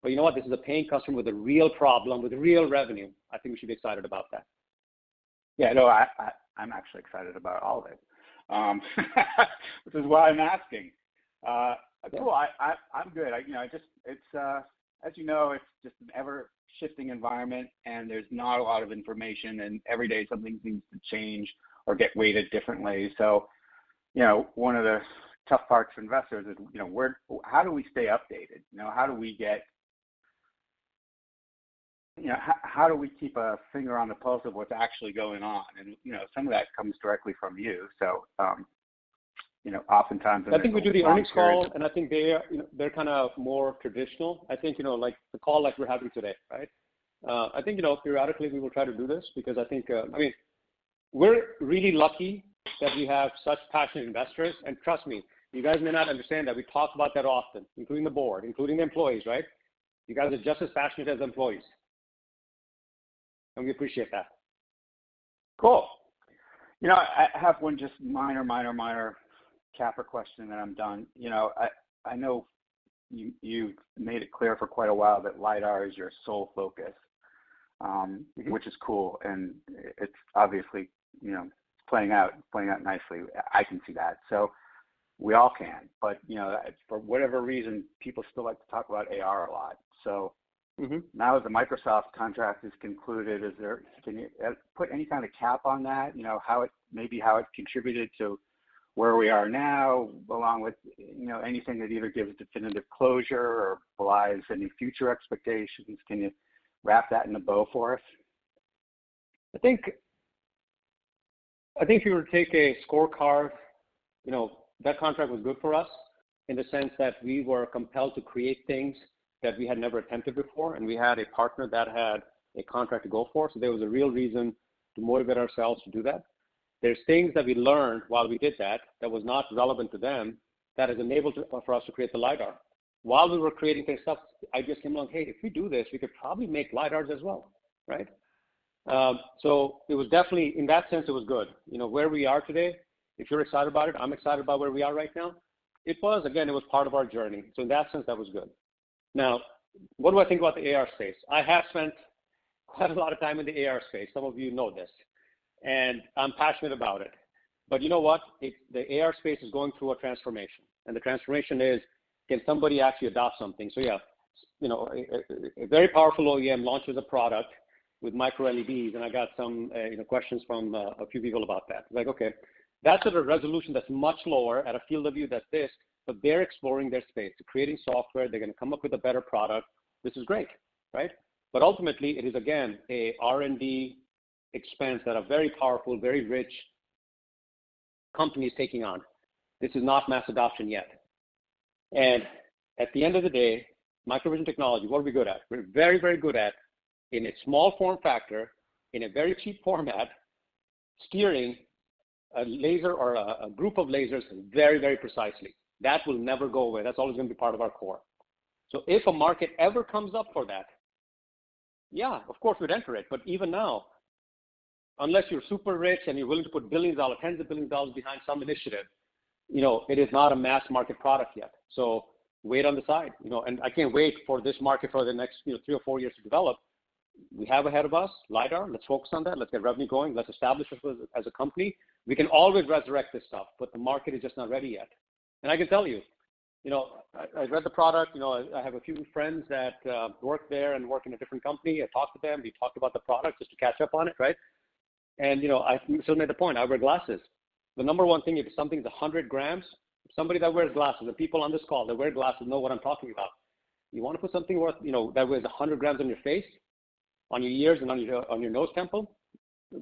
But you know what? This is a paying customer with a real problem, with real revenue. I think we should be excited about that. Yeah, no, I'm actually excited about all of it, which is why I'm asking. Cool. I'm good. It's as you know, it's just an ever-shifting environment, and there's not a lot of information, and every day something seems to change or get weighted differently. So, one of the tough parts for investors is, how do we stay updated? How do we get, how do we keep a finger on the pulse of what's actually going on? And, some of that comes directly from you. So, oftentimes. I think we do the earnings call, and I think they're kind of more traditional. I think, like the call like we're having today, right? I think, periodically we will try to do this because I think, we're really lucky that we have such passionate investors. And trust me, you guys may not understand that. We talk about that often, including the board, including the employees, right? You guys are just as passionate as employees. And we appreciate that. Cool. I have one just minor capper question, and then I'm done. I know you've made it clear for quite a while that LiDAR is your sole focus, which is cool, and it's obviously playing out nicely. I can see that, so we all can. But for whatever reason, people still like to talk about AR a lot. So now that the Microsoft contract is concluded, can you put any kind of cap on that? How it contributed to where we are now, along with anything that either gives definitive closure or belies any future expectations. Can you wrap that in a bow for us? I think if you were to take a scorecard, that contract was good for us in the sense that we were compelled to create things that we had never attempted before, and we had a partner that had a contract to go for. So there was a real reason to motivate ourselves to do that. There's things that we learned while we did that was not relevant to them that has enabled for us to create the LiDAR. While we were creating things stuff, I just came along, hey, if we do this, we could probably make LiDARs as well, right? So it was definitely, in that sense, it was good. Where we are today, if you're excited about it, I'm excited about where we are right now. It was part of our journey. So in that sense, that was good. Now, what do I think about the AR space? I have spent quite a lot of time in the AR space. Some of you know this. And I'm passionate about it. But you know what? The AR space is going through a transformation. And the transformation is, can somebody actually adopt something? So yeah, a very powerful OEM launches a product with micro LEDs, and I got some questions from a few people about that. Like, okay, that's at a resolution that's much lower, at a field of view that's this, but they're exploring their space. They're creating software. They're going to come up with a better product. This is great, right? But ultimately, it is, again, a R&D expense that a very powerful, very rich company is taking on. This is not mass adoption yet. And at the end of the day, MicroVision technology, what are we good at? We're very, very good at, in a small form factor, in a very cheap format, steering a laser or a group of lasers very, very precisely. That will never go away. That's always going to be part of our core. So if a market ever comes up for that, yeah, of course we'd enter it. But even now, unless you're super rich and you're willing to put billions of dollars, tens of billions of dollars behind some initiative, it is not a mass market product yet. So wait on the side, and I can't wait for this market for the next 3 or 4 years to develop. We have ahead of us LiDAR. Let's focus on that. Let's get revenue going. Let's establish us as a company. We can always resurrect this stuff, but the market is just not ready yet. And I can tell you, I read the product. I have a few friends that work there and work in a different company. I talked to them. We talked about the product just to catch up on it, right? And, I still made the point. I wear glasses. The number one thing, if something's 100 grams, somebody that wears glasses, the people on this call that wear glasses know what I'm talking about. You want to put something worth, that weighs 100 grams on your face, on your ears, and on your nose temple? I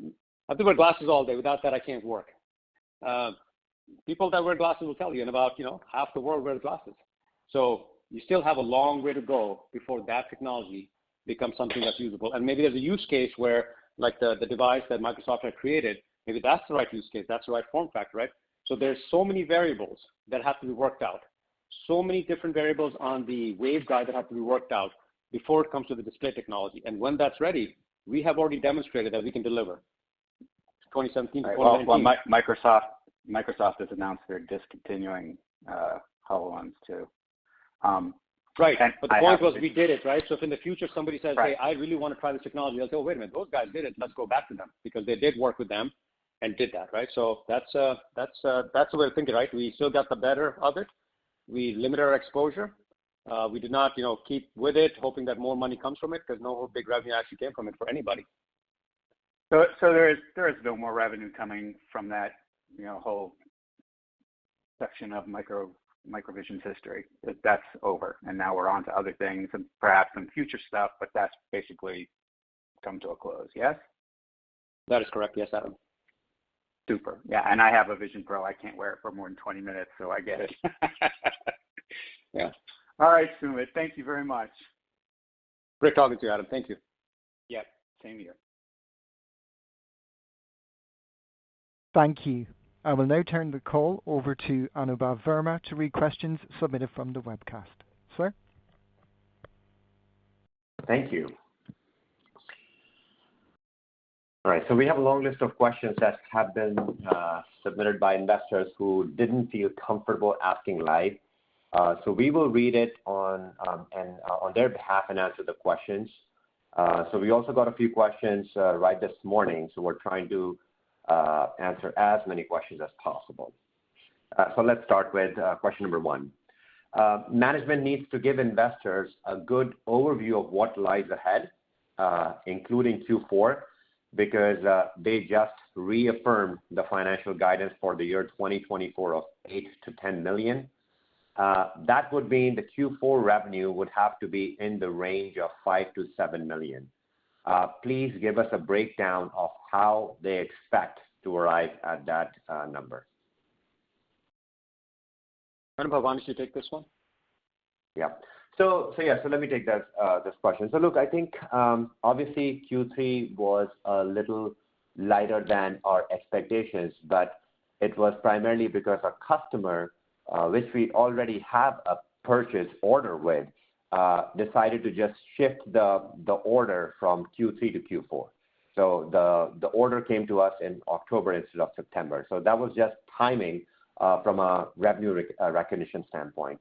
have to wear glasses all day. Without that, I can't work. People that wear glasses will tell you, and about half the world wears glasses. So you still have a long way to go before that technology becomes something that's usable. And maybe there's a use case where, like the device that Microsoft had created, maybe that's the right use case, that's the right form factor, right? So there's so many variables that have to be worked out, so many different variables on the waveguide that have to be worked out before it comes to the display technology. And when that's ready, we have already demonstrated that we can deliver. 2017 to 2019. Well, Microsoft has announced they're discontinuing HoloLens too. Right, but the point was we did it, right? So if in the future somebody says, right, hey, I really want to try this technology, I'll say, oh, wait a minute, those guys did it. Let's go back to them because they did work with them and did that, right? So that's the way to think it, right? We still got the better of it. We limited our exposure. We did not, keep with it, hoping that more money comes from it because no big revenue actually came from it for anybody. So there is no more revenue coming from that, whole section of MicroVision's history. That's over, and now we're on to other things and perhaps some future stuff, but that's basically come to a close, yes? That is correct, yes, Adam. Super, yeah, and I have a Vision Pro. I can't wear it for more than 20 minutes, so I get it. Yeah. All right, Sumit, thank you very much. Great talking to you, Adam. Thank you. Yeah, same here. Thank you. I will now turn the call over to Anubhav Verma to read questions submitted from the webcast. Sir? Thank you. All right, so we have a long list of questions that have been submitted by investors who didn't feel comfortable asking live. So we will read it on their behalf and answer the questions. So we also got a few questions right this morning, so we're trying to answer as many questions as possible. So let's start with question number 1. Management needs to give investors a good overview of what lies ahead, including Q4. because they just reaffirmed the financial guidance for the year 2024 of $8 to $10 million. That would mean the Q4 revenue would have to be in the range of $5 to $7 million. Please give us a breakdown of how they expect to arrive at that number. Anubhav, why don't you take this one? Yeah. So let me take this question. So look, I think obviously Q3 was a little lighter than our expectations, but it was primarily because our customer, which we already have a purchase order with, decided to just shift the order from Q3 to Q4. So the order came to us in October instead of September. So that was just timing from a revenue recognition standpoint.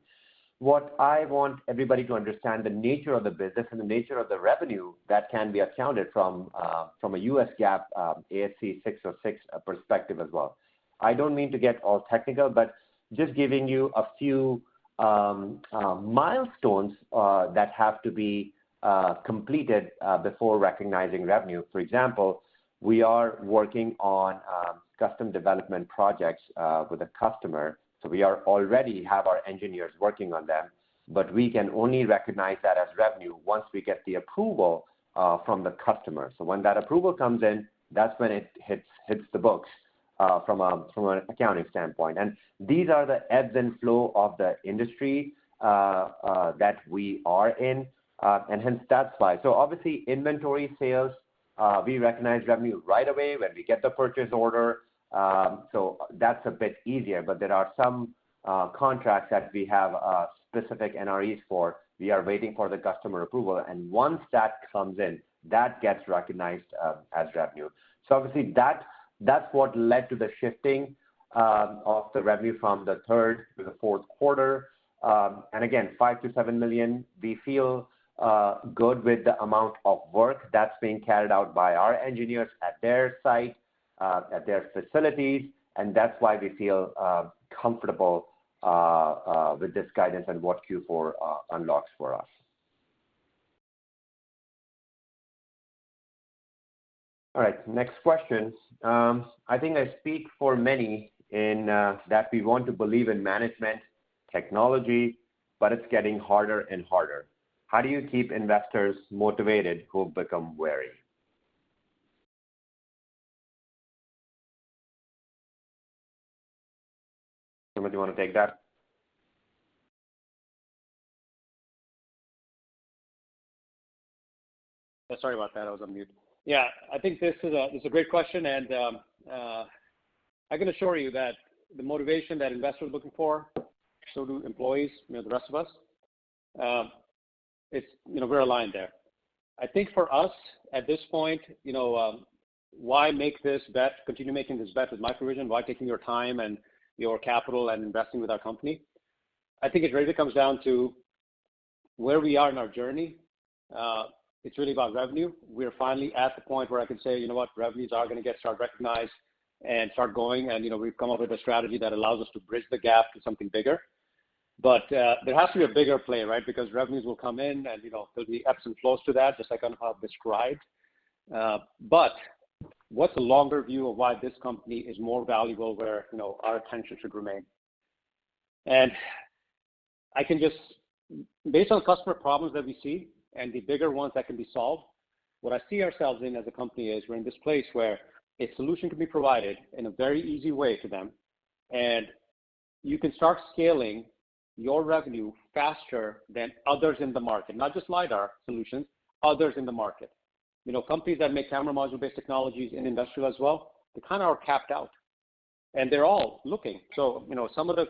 What I want everybody to understand, the nature of the business and the nature of the revenue that can be accounted from a US GAAP ASC 606 perspective as well. I don't mean to get all technical, but just giving you a few milestones that have to be completed before recognizing revenue. For example, we are working on custom development projects with a customer. So we are already have our engineers working on them, but we can only recognize that as revenue once we get the approval from the customer. So when that approval comes in, that's when it hits the books from an accounting standpoint. And these are the ebbs and flow of the industry that we are in, and hence that's why. So obviously inventory sales, we recognize revenue right away when we get the purchase order. So that's a bit easier, but there are some contracts that we have specific NREs for. We are waiting for the customer approval, and once that comes in, that gets recognized as revenue. So obviously that's what led to the shifting of the revenue from the third to the fourth quarter. And again, $5 to $7 million, we feel good with the amount of work that's being carried out by our engineers at their site, at their facilities, and that's why we feel comfortable with this guidance and what Q4 unlocks for us. All right, next question. I think I speak for many in that we want to believe in management, technology, but it's getting harder and harder. How do you keep investors motivated who become wary? Somebody want to take that? Sorry about that. I was on mute. Yeah, I think this is a great question, and I can assure you that the motivation that investors are looking for, so do employees, the rest of us. It's we're aligned there. I think for us at this point, why make this bet? Continue making this bet with MicroVision? Why taking your time and your capital and investing with our company? I think it really comes down to where we are in our journey. It's really about revenue. We're finally at the point where I can say, revenues are going to start recognized and start going. And, we've come up with a strategy that allows us to bridge the gap to something bigger. But there has to be a bigger play, right? Because revenues will come in and, there'll be ebbs and flows to that, just like I've described. But what's the longer view of why this company is more valuable, where, our attention should remain? And I can just, based on customer problems that we see and the bigger ones that can be solved, what I see ourselves in as a company is we're in this place where a solution can be provided in a very easy way to them, and you can start scaling your revenue faster than others in the market, not just LiDAR solutions, others in the market. Companies that make camera module-based technologies in industrial as well, they kind of are capped out, and they're all looking. So, some of the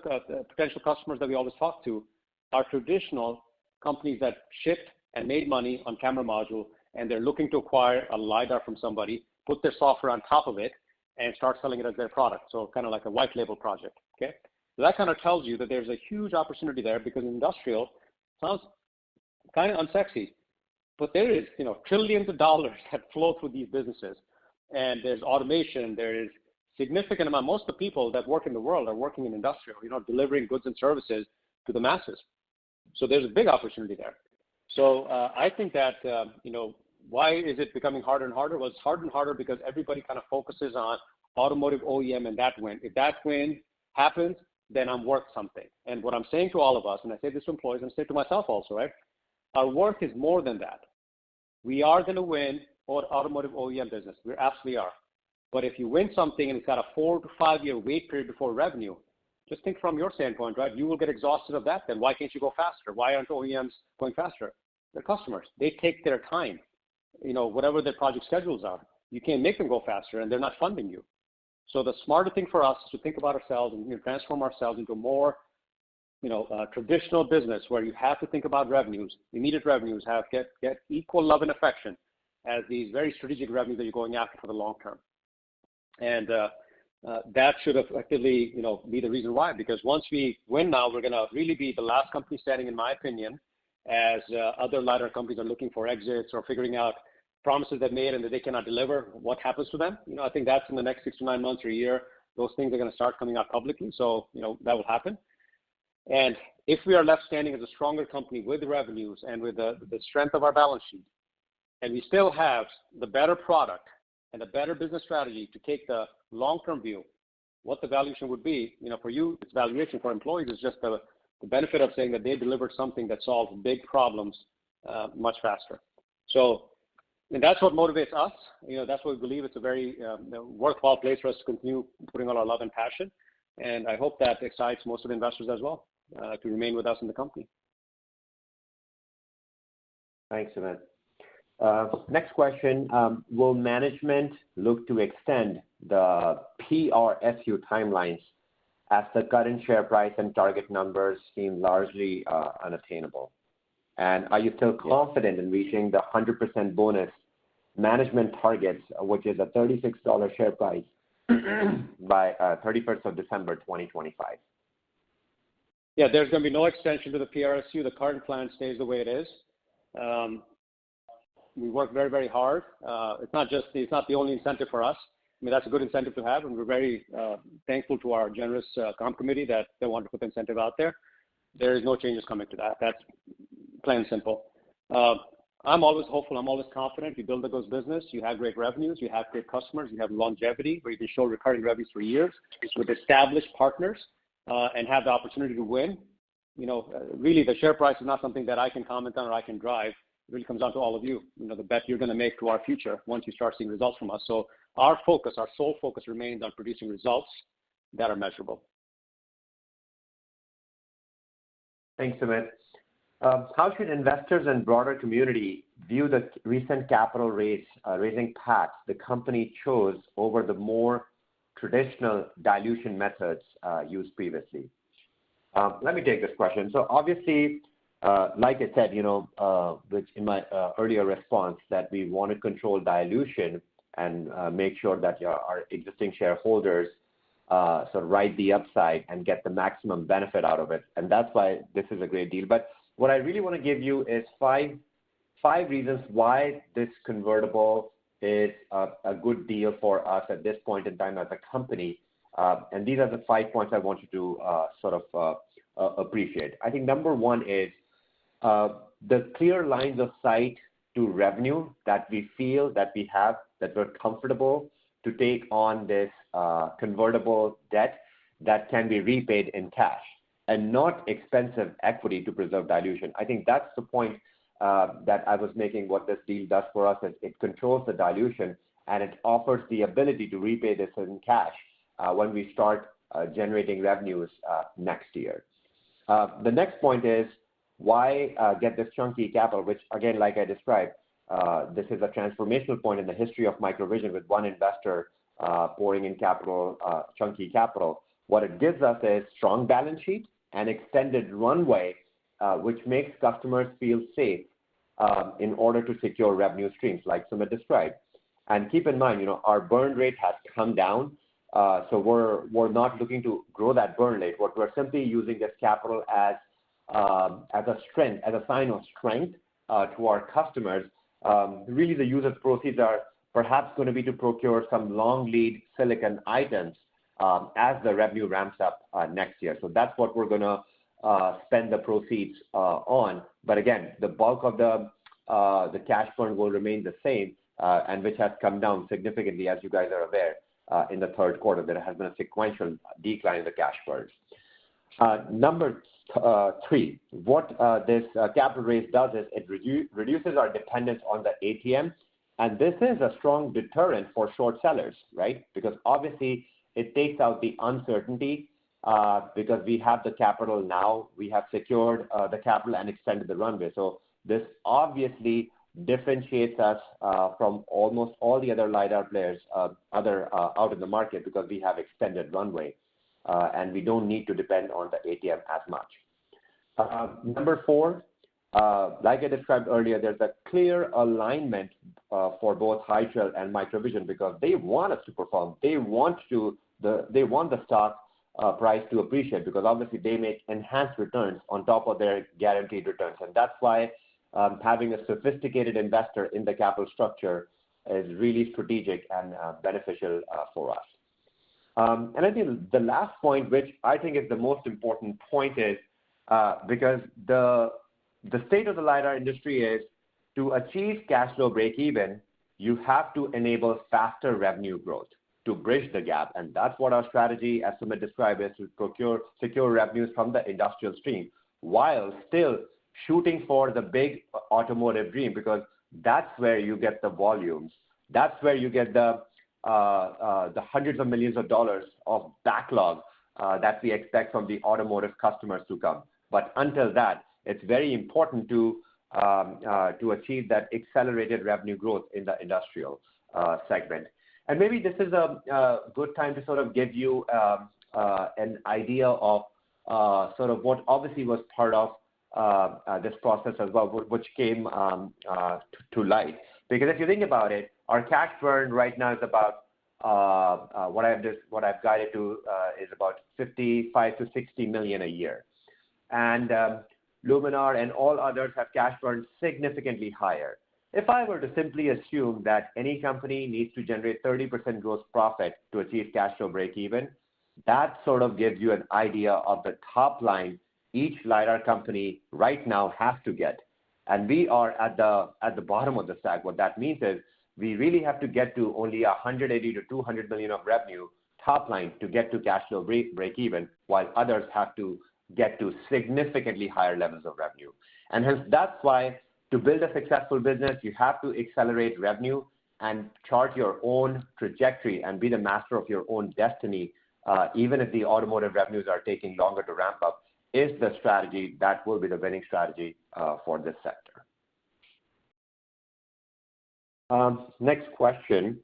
potential customers that we always talk to are traditional companies that shipped and made money on camera module, and they're looking to acquire a LiDAR from somebody, put their software on top of it, and start selling it as their product. So kind of like a white label project, okay? So that kind of tells you that there's a huge opportunity there, because industrial sounds kind of unsexy, but there is, trillions of dollars that flow through these businesses, and there's automation, there is significant amount. Most of the people that work in the world are working in industrial, delivering goods and services to the masses. So there's a big opportunity there. So I think that, why is it becoming harder and harder? Well, it's harder and harder because everybody kind of focuses on automotive OEM and that win. If that win happens, then I'm worth something. And what I'm saying to all of us, and I say this to employees and I say it to myself also, right? Our worth is more than that. We are going to win automotive OEM business. We absolutely are. But if you win something and it's got a 4 to 5 year wait period before revenue, just think from your standpoint, right? You will get exhausted of that. Then why can't you go faster? Why aren't OEMs going faster? They're customers. They take their time, whatever their project schedules are. You can't make them go faster, and they're not funding you. So the smarter thing for us is to think about ourselves and transform ourselves into a more, traditional business where you have to think about revenues, immediate revenues, get equal love and affection as these very strategic revenues that you're going after for the long term. And that should effectively, be the reason why. Because once we win now, we're going to really be the last company standing, in my opinion, as other LiDAR companies are looking for exits or figuring out promises they've made and that they cannot deliver. What happens to them? I think that's in the next 6 to 9 months or a year. Those things are going to start coming out publicly. So, that will happen. And if we are left standing as a stronger company with the revenues and with the strength of our balance sheet, and we still have the better product and a better business strategy to take the long-term view, what the valuation would be, for you, it's valuation. For employees, it's just the benefit of saying that they delivered something that solves big problems much faster. So, and that's what motivates us. That's what we believe. It's a very worthwhile place for us to continue putting all our love and passion. And I hope that excites most of the investors as well to remain with us in the company. Thanks, Sumit. Next question. Will management look to extend the PRSU timelines as the current share price and target numbers seem largely unattainable? And are you still confident in reaching the 100% bonus management targets, which is a $36 share price by 31st of December 2025? Yeah, there's going to be no extension to the PRSU. The current plan stays the way it is. We work very, very hard. It's not the only incentive for us. I mean, that's a good incentive to have, and we're very thankful to our generous comp committee that they want to put the incentive out there. There is no changes coming to that. That's plain and simple. I'm always hopeful. I'm always confident. You build a good business. You have great revenues. You have great customers. You have longevity where you can show recurring revenues for years with established partners and have the opportunity to win. Really, the share price is not something that I can comment on or I can drive. It really comes down to all of you. The bet you're going to make to our future once you start seeing results from us. So our sole focus remains on producing results that are measurable. Thanks, Sumit. How should investors and broader community view the recent capital raising path the company chose over the more traditional dilution methods used previously? Let me take this question. So obviously, like I said, which in my earlier response, that we want to control dilution and make sure that our existing shareholders sort of ride the upside and get the maximum benefit out of it. And that's why this is a great deal. But what I really want to give you is five reasons why this convertible is a good deal for us at this point in time as a company. And these are the 5 points I want you to sort of appreciate. I think number one is the clear lines of sight to revenue that we feel that we have, that we're comfortable to take on this convertible debt that can be repaid in cash and not expensive equity to preserve dilution. I think that's the point that I was making. What this deal does for us is it controls the dilution and it offers the ability to repay this in cash when we start generating revenues next year. The next point is why get this chunky capital, which again, like I described, this is a transformational point in the history of MicroVision with one investor pouring in capital, chunky capital. What it gives us is strong balance sheet and extended runway, which makes customers feel safe in order to secure revenue streams like Sumit described. And keep in mind, our burn rate has come down. So we're not looking to grow that burn rate. What we're simply using this capital as a strength, as a sign of strength to our customers. Really, the use of proceeds are perhaps going to be to procure some long lead silicon items as the revenue ramps up next year. So that's what we're going to spend the proceeds on. But again, the bulk of the the cash burn will remain the same, and which has come down significantly, as you guys are aware, in the third quarter. There has been a sequential decline in the cash burns. Number three, what this capital raise does is it reduces our dependence on the ATM, and this is a strong deterrent for short sellers, right? Because obviously it takes out the uncertainty because we have the capital now, we have secured the capital and extended the runway. So this obviously differentiates us from almost all the other LiDAR players out in the market because we have extended runway and we don't need to depend on the ATM as much. Number four, like I described earlier, there's a clear alignment for both High Trail and MicroVision because they want us to perform. They want the stock price to appreciate because obviously they make enhanced returns on top of their guaranteed returns. And that's why having a sophisticated investor in the capital structure is really strategic and beneficial for us. And I think the last point, which I think is the most important point, is because the state of the LiDAR industry is to achieve cash flow break-even, you have to enable faster revenue growth to bridge the gap. And that's what our strategy, as Sumit described, is to secure revenues from the industrial stream while still shooting for the big automotive dream because that's where you get the volumes. That's where you get the hundreds of millions of dollars of backlog that we expect from the automotive customers to come. But until that, it's very important to achieve that accelerated revenue growth in the industrial segment. And maybe this is a good time to sort of give you an idea of sort of what obviously was part of this process as well, which came to light. Because if you think about it, our cash burn right now is about what I've guided to is about 55 to 60 million a year, and Luminar and all others have cash burn significantly higher. If I were to simply assume that any company needs to generate 30% gross profit to achieve cash flow break even, that sort of gives you an idea of the top line each LiDAR company right now has to get. And we are at the bottom of the stack. What that means is we really have to get to only 180 to 200 million of revenue top line to get to cash flow break even, while others have to get to significantly higher levels of revenue. And hence, that's why to build a successful business, you have to accelerate revenue and chart your own trajectory and be the master of your own destiny, even if the automotive revenues are taking longer to ramp up, is the strategy that will be the winning strategy for this sector. Next question.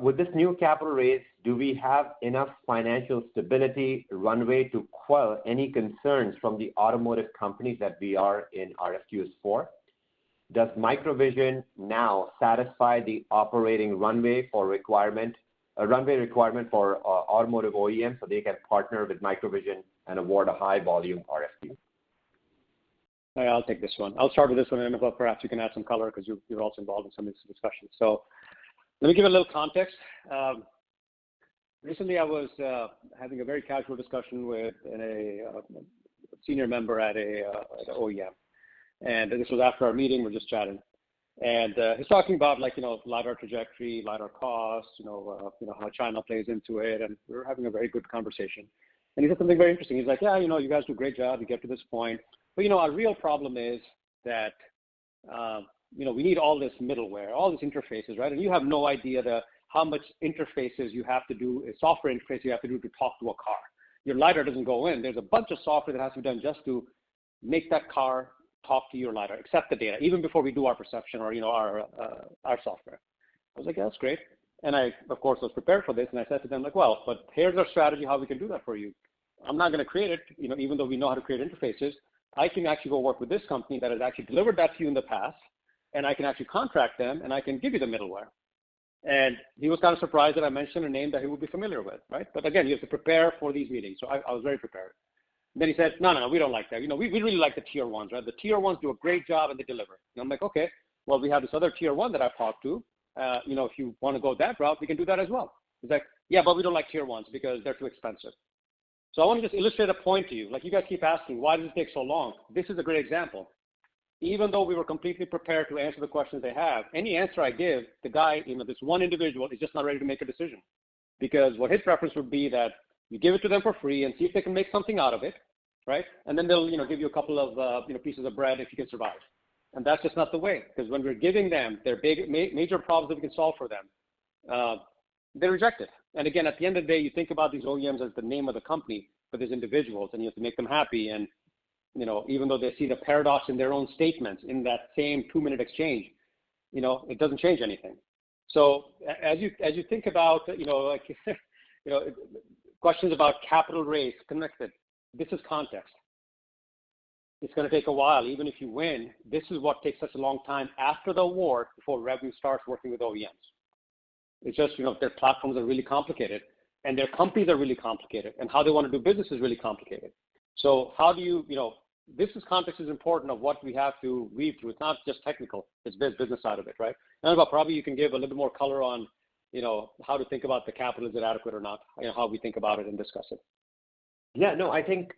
With this new capital raise, do we have enough financial stability runway to quell any concerns from the automotive companies that we are in RFQs for? Does MicroVision now satisfy the operating runway requirement for automotive OEMs so they can partner with MicroVision and award a high volume RFQ? I'll take this one. I'll start with this one, and perhaps you can add some color because you're also involved in some of these discussions. So let me give a little context. Recently, I was having a very casual discussion with a senior member at an OEM, and this was after our meeting. We're just chatting, and he's talking about LiDAR trajectory, LiDAR costs, how China plays into it, and we were having a very good conversation. And he said something very interesting. He's like, yeah, you guys do a great job. You get to this point, but our real problem is that we need all this middleware, all these interfaces, right? And you have no idea how much interfaces you have to do, software interface you have to do to talk to a car. Your LiDAR doesn't go in. There's a bunch of software that has to be done just to make that car talk to your LiDAR, accept the data, even before we do our perception or our software. I was like, yeah, that's great. And I, of course, was prepared for this, and I said to them, well, but here's our strategy how we can do that for you. I'm not going to create it, even though we know how to create interfaces. I can actually go work with this company that has actually delivered that to you in the past, and I can actually contract them, and I can give you the middleware. And he was kind of surprised that I mentioned a name that he would be familiar with, right? But again, you have to prepare for these meetings. So I was very prepared. Then he said, no, we don't like that. We really like the tier ones, right? The tier ones do a great job and they deliver. And I'm like, okay, well, we have this other tier one that I've talked to. If you want to go that route, we can do that as well. He's like, yeah, but we don't like tier ones because they're too expensive. So I want to just illustrate a point to you. Like you guys keep asking, why does it take so long? This is a great example. even though we were completely prepared to answer the questions they have, any answer I give, the guy, this one individual is just not ready to make a decision. Because what his preference would be that you give it to them for free and see if they can make something out of it, right? And then they'll, give you a couple of, pieces of bread if you can survive. And that's just not the way, because when we're giving them their big, major problems that we can solve for them, they reject it. And again, at the end of the day, you think about these OEMs as the name of the company, but there's individuals, and you have to make them happy. And even though they see the paradox in their own statements in that same 2-minute exchange, it doesn't change anything. So as you think about, questions about capital raise connected, this is context. It's going to take a while. Even if you win, this is what takes such a long time after the award before revenue starts working with OEMs. It's just, their platforms are really complicated and their companies are really complicated and how they want to do business is really complicated. So how do you, context is important of what we have to read through. It's not just technical, it's business side of it, right? And probably you can give a little more color on, how to think about the capital, is it adequate or not, how we think about it and discuss it. Yeah, no, I think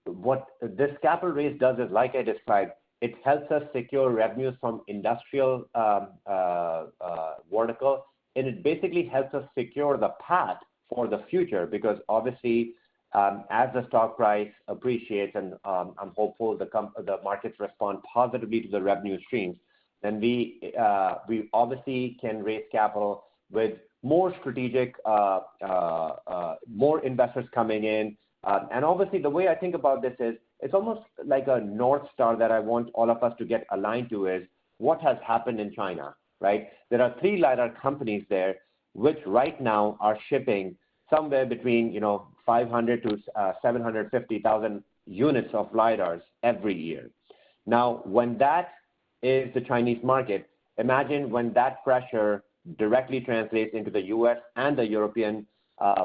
what this capital raise does is, like I described, it helps us secure revenues from industrial vertical, and it basically helps us secure the path for the future because obviously as the stock price appreciates and I'm hopeful the markets respond positively to the revenue streams, then we obviously can raise capital with more strategic, more investors coming in. And obviously, the way I think about this is it's almost like a North Star that I want all of us to get aligned to is what has happened in China, right? There are 3 LiDAR companies there, which right now are shipping somewhere between, 500 to 750,000 units of LiDARs every year. Now, when that is the Chinese market, imagine when that pressure directly translates into the US and the European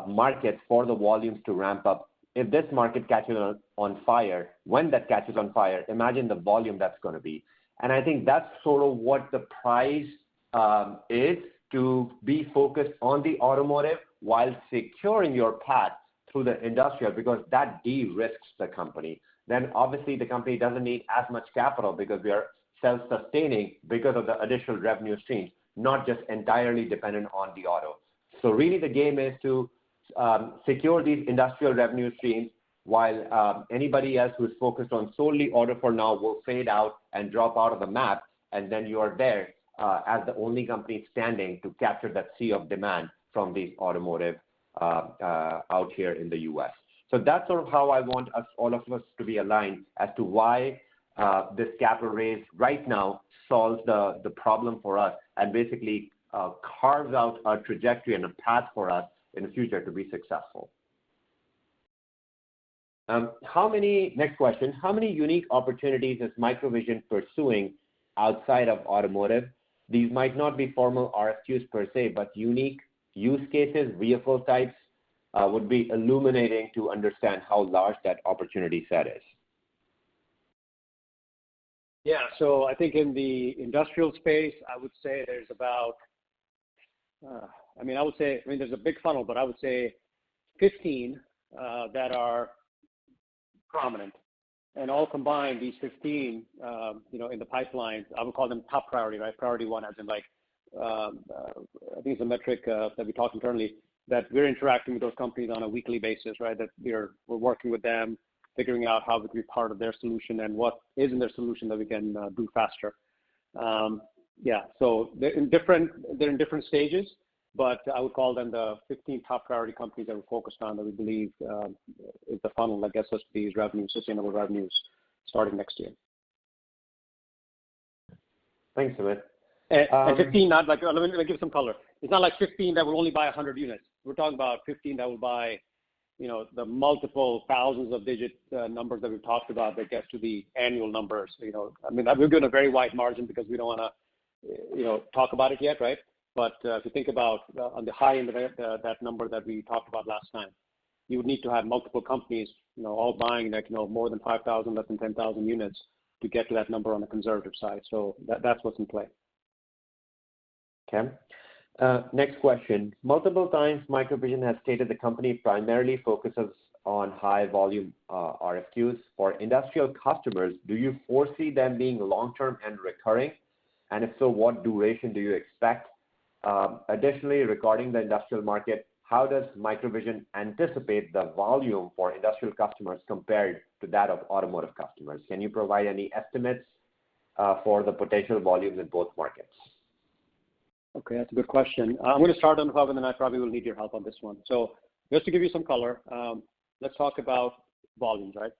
markets for the volumes to ramp up. If this market catches on fire, when that catches on fire, imagine the volume that's going to be. And I think that's sort of what the prize is, to be focused on the automotive while securing your path through the industrial, because that de-risks the company. Then obviously the company doesn't need as much capital because we are self-sustaining because of the additional revenue streams, not just entirely dependent on the auto. So really the game is to secure these industrial revenue streams while anybody else who's focused on solely auto for now will fade out and drop out of the map, and then you are there as the only company standing to capture that sea of demand from these automotive out here in the US. So that's sort of how I want all of us to be aligned as to why this capital raise right now solves the problem for us and basically carves out a trajectory and a path for us in the future to be successful. Next question, how many unique opportunities is MicroVision pursuing outside of automotive? These might not be formal RFQs per se, but unique use cases, vehicle types would be illuminating to understand how large that opportunity set is. Yeah, so I think in the industrial space, I would say there's about, there's a big funnel, but I would say 15 that are prominent. And all combined, these 15, in the pipeline, I would call them top priority, right? Priority 1, as in I think it's a metric that we talk internally, that we're interacting with those companies on a weekly basis, right? That we're working with them, figuring out how we can be part of their solution and what is in their solution that we can do faster. So they're in different stages, but I would call them the 15 top priority companies that we're focused on that we believe is the funnel that gets us to these revenues, sustainable revenues, starting next year. Thanks, Sumit. And 15, not like, let me give some color. It's not like 15 that will only buy 100 units. We're talking about 15 that will buy, the multiple thousands of digit numbers that we've talked about that gets to the annual numbers. We're doing a very wide margin because we don't want to, talk about it yet, right? But if you think about on the high end of that number that we talked about last time, you would need to have multiple companies, all buying more than 5,000, less than 10,000 units to get to that number on the conservative side. So that's what's in play. Okay. Next question. Multiple times, MicroVision has stated the company primarily focuses on high volume RFQs. For industrial customers, do you foresee them being long-term and recurring? And if so, what duration do you expect? Additionally, regarding the industrial market, how does MicroVision anticipate the volume for industrial customers compared to that of automotive customers? Can you provide any estimates for the potential volumes in both markets? Okay, that's a good question. I'm going to start on Hub, and then I probably will need your help on this one. So just to give you some color, let's talk about volumes, right?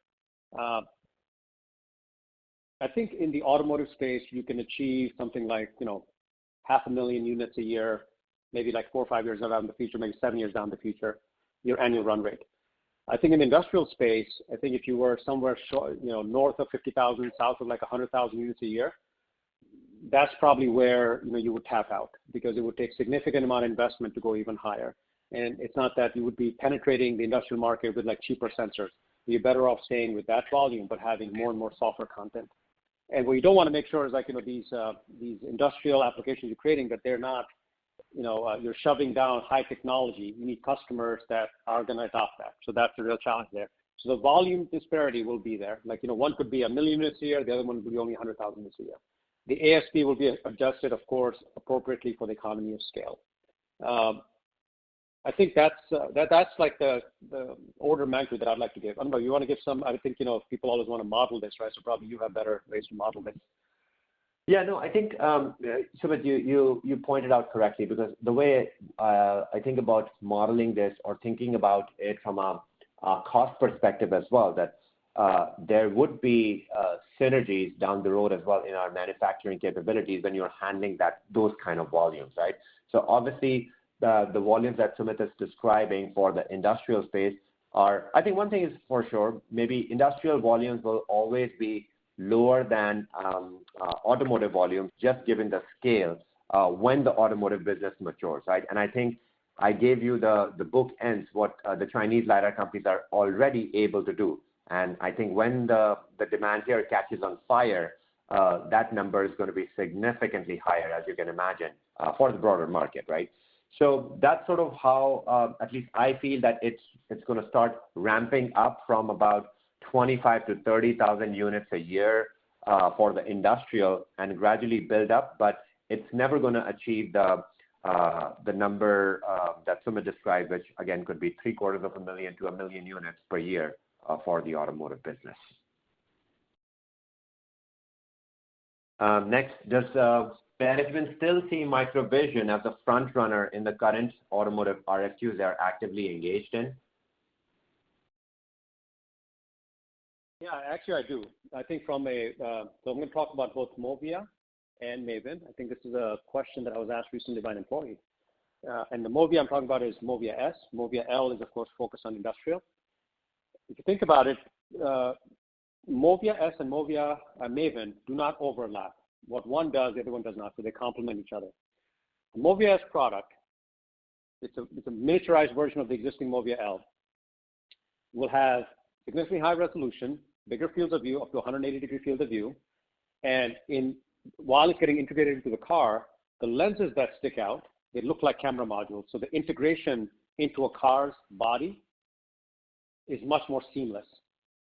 I think in the automotive space, you can achieve something like, 500,000 units a year, maybe like 4 or 5 years down in the future, maybe 7 years down the future, your annual run rate. I think in the industrial space, I think if you were somewhere north of 50,000, south of like 100,000 units a year, that's probably where you would tap out, because it would take significant amount of investment to go even higher. And it's not that you would be penetrating the industrial market with like cheaper sensors. You're better off staying with that volume, but having more and more software content. And what you don't want to make sure is these industrial applications you're creating, that they're not, you're shoving down high technology. You need customers that are going to adopt that. So that's the real challenge there. So the volume disparity will be there. Like, one could be 1 million units a year, the other one would be only 100,000 units a year. The ASP will be adjusted, of course, appropriately for the economy of scale. I think that's like the order of magnitude that I'd like to give. I don't know, you want to give some? I think, people always want to model this, right? So probably you have better ways to model this. Yeah, no, I think, Sumit, you pointed out correctly, because the way I think about modeling this, or thinking about it from a cost perspective as well, that there would be synergies down the road as well in our manufacturing capabilities when you're handling those kind of volumes, right? So obviously, the volumes that Sumit is describing for the industrial space are, I think one thing is for sure, maybe industrial volumes will always be lower than automotive volumes, just given the scale when the automotive business matures, right? And I think I gave you the bookends, what the Chinese LiDAR companies are already able to do. And I think when the demand here catches on fire, that number is going to be significantly higher, as you can imagine, for the broader market, right? So that's sort of how, at least I feel that it's going to start ramping up from about 25 to 30,000 units a year for the industrial, and gradually build up. But it's never going to achieve the number that Sumit described, which again could be 750,000 to 1 million units per year for the automotive business. Next, does management still see MicroVision as a front runner in the current automotive RFQs they are actively engaged in? Yeah, actually I do. I think so I'm going to talk about both MOVIA and MAVIN. I think this is a question that I was asked recently by an employee. And the MOVIA I'm talking about is MOVIA S. MOVIA L is, of course, focused on industrial. If you think about it, MOVIA S and MOVIA MAVIN do not overlap. What one does, the other one does not, so they complement each other. The MOVIA S product, it's a miniaturized version of the existing MOVIA L, will have significantly high resolution, bigger fields of view, up to 180-degree field of view, and while it's getting integrated into the car, the lenses that stick out, they look like camera modules. So the integration into a car's body is much more seamless,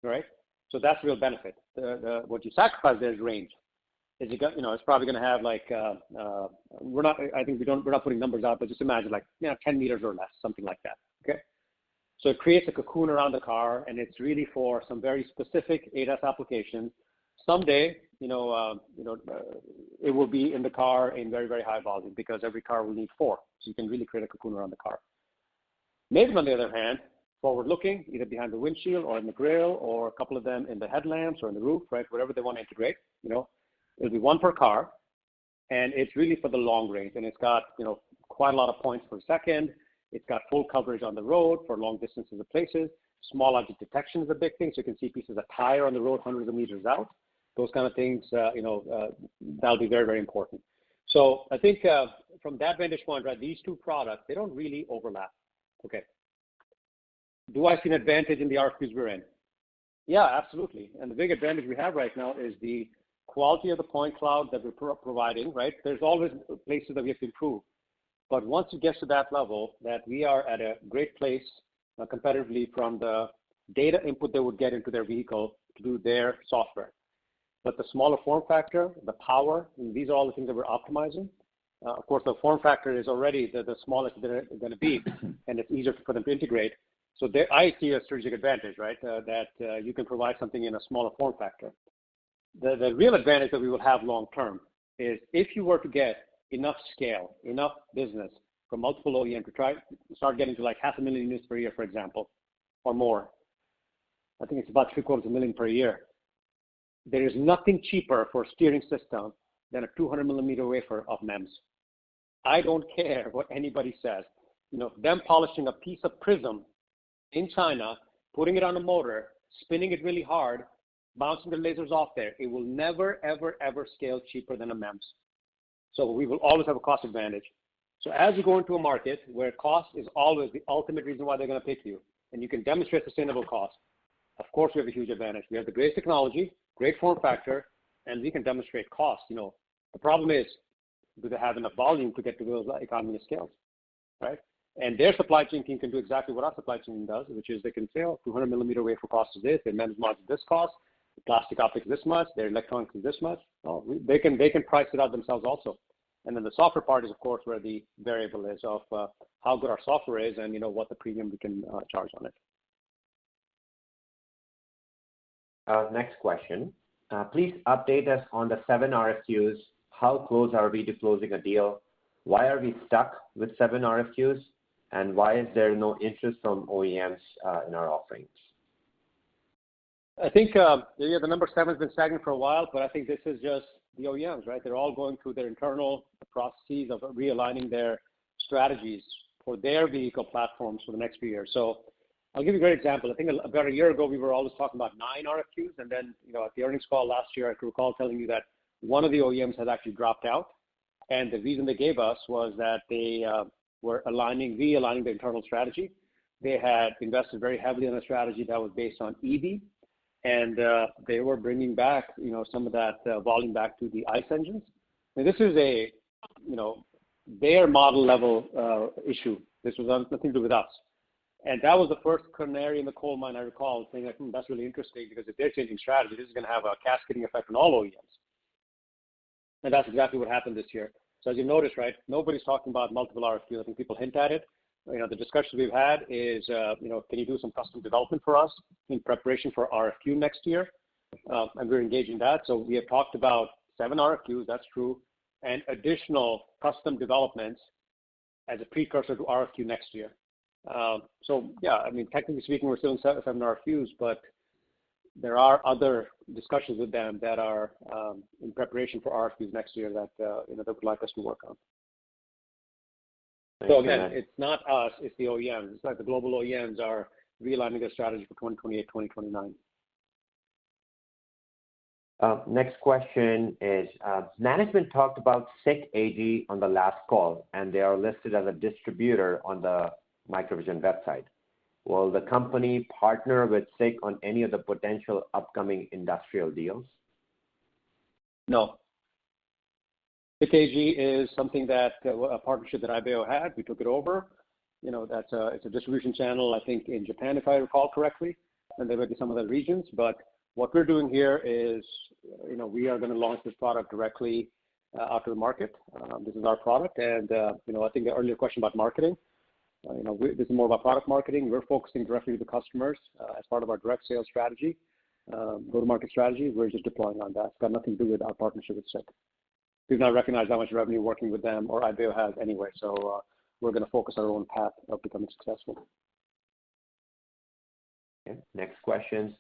right? So that's the real benefit. What you sacrifice there is range. It's probably going to have like we're not putting numbers out, but just imagine like 10 meters or less, something like that. Okay. So it creates a cocoon around the car, and it's really for some very specific ADAS applications. Someday, it will be in the car in very, very high volume, because every car will need 4. So you can really create a cocoon around the car. MAVIN, on the other hand, forward-looking, either behind the windshield or in the grille, or a couple of them in the headlamps or in the roof, right? Whatever they want to integrate, it'll be one per car, and it's really for the long range. And it's got, quite a lot of points per second. It's got full coverage on the road for long distances of places. Small object detection is a big thing, so you can see pieces of tire on the road hundreds of meters out. Those kind of things, that'll be very, very important. So I think from that vantage point, right, these two products, they don't really overlap. Okay. Do I see an advantage in the RFQs we're in? Yeah, absolutely. And the big advantage we have right now is the quality of the point cloud that we're providing, right? There's always places that we have to improve. But once it gets to that level, that we are at a great place competitively from the data input they would get into their vehicle to do their software. But the smaller form factor, the power, and these are all the things that we're optimizing. Of course, the form factor is already the smallest they're going to be, and it's easier for them to integrate. So I see a strategic advantage, right, that you can provide something in a smaller form factor. The real advantage that we will have long term is if you were to get enough scale, enough business from multiple OEM to start getting to like 500,000 units per year, for example, or more. I think it's about 750,000 per year. There is nothing cheaper for a steering system than a 200 millimeter wafer of MEMS. I don't care what anybody says. Them polishing a piece of prism in China, putting it on a motor, spinning it really hard, bouncing the lasers off there, it will never, ever, ever scale cheaper than a MEMS. So we will always have a cost advantage. So as you go into a market where cost is always the ultimate reason why they're going to pick you, and you can demonstrate sustainable cost, of course we have a huge advantage. We have the greatest technology, great form factor, and we can demonstrate cost. The problem is, do they have enough volume to get to those economy of scales, right? And their supply chain team can do exactly what our supply chain does, which is they can say, 200 millimeter wafer cost is this, their MEMS module is this cost, the plastic optics is this much, their electronics is this much. They can price it out themselves also. And then the software part is, of course, where the variable is of how good our software is and, what the premium we can charge on it. Next question. Please update us on the 7 RFQs. How close are we to closing a deal? Why are we stuck with 7 RFQs? And why is there no interest from OEMs in our offerings? I think the number 7 has been stagnant for a while, but I think this is just the OEMs, right? They're all going through their internal processes of realigning their strategies for their vehicle platforms for the next few years. So I'll give you a great example. I think about a year ago, we were always talking about 9 RFQs. And then, at the earnings call last year, I could recall telling you that one of the OEMs had actually dropped out. And the reason they gave us was that they were realigning the internal strategy. They had invested very heavily in a strategy that was based on EV. And they were bringing back, some of that volume back to the ICE engines. And this is their model level issue. This was nothing to do with us. And that was the first canary in the coal mine, I recall, saying that, that's really interesting because if they're changing strategy, this is going to have a cascading effect on all OEMs. And that's exactly what happened this year. So as you notice, right, nobody's talking about multiple RFQs. I think people hint at it. The discussions we've had is, can you do some custom development for us in preparation for RFQ next year? And we're engaging that. So we have talked about 7 RFQs, that's true, and additional custom developments as a precursor to RFQ next year. So yeah, I mean, technically speaking, we're still in 7 RFQs, but there are other discussions with them that are in preparation for RFQs next year that they would like us to work on. So again, it's not us, it's the OEMs. It's like the global OEMs are realigning their strategy for 2028, 2029. Next question is, management talked about SICK AG on the last call, and they are listed as a distributor on the MicroVision website. Will the company partner with SICK on any of the potential upcoming industrial deals? No. SICK AG is something that a partnership that IBEO had. We took it over. It's a distribution channel, I think, in Japan, if I recall correctly, and there might be some other regions. But what we're doing here is, we are going to launch this product directly out to the market. This is our product, and I think the earlier question about marketing. This is more about product marketing. We're focusing directly with the customers as part of our direct sales strategy, go-to-market strategy. We're just deploying on that. It's got nothing to do with our partnership with SICK. We've not recognized how much revenue working with them or IBEO has anyway, so we're going to focus our own path of becoming successful. Okay. Next questions.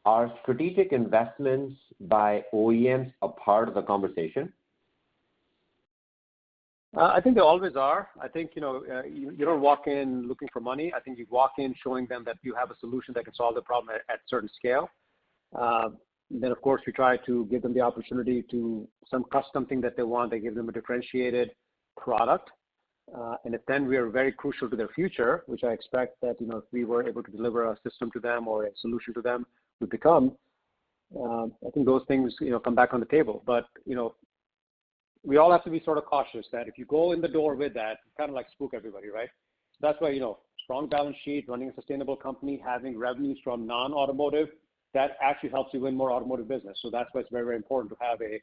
Are strategic investments by OEMs a part of the conversation? I think they always are. I think, you don't walk in looking for money. I think you walk in showing them that you have a solution that can solve the problem at certain scale. Then, of course, we try to give them the opportunity to some custom thing that they want. They give them a differentiated product. And if then we are very crucial to their future, which I expect that, if we were able to deliver a system to them or a solution to them would become, I think those things, come back on the table. But, we all have to be sort of cautious that if you go in the door with that, kind of like spook everybody, right? That's why, strong balance sheet, running a sustainable company, having revenues from non-automotive, that actually helps you win more automotive business. So that's why it's very, very important to have a,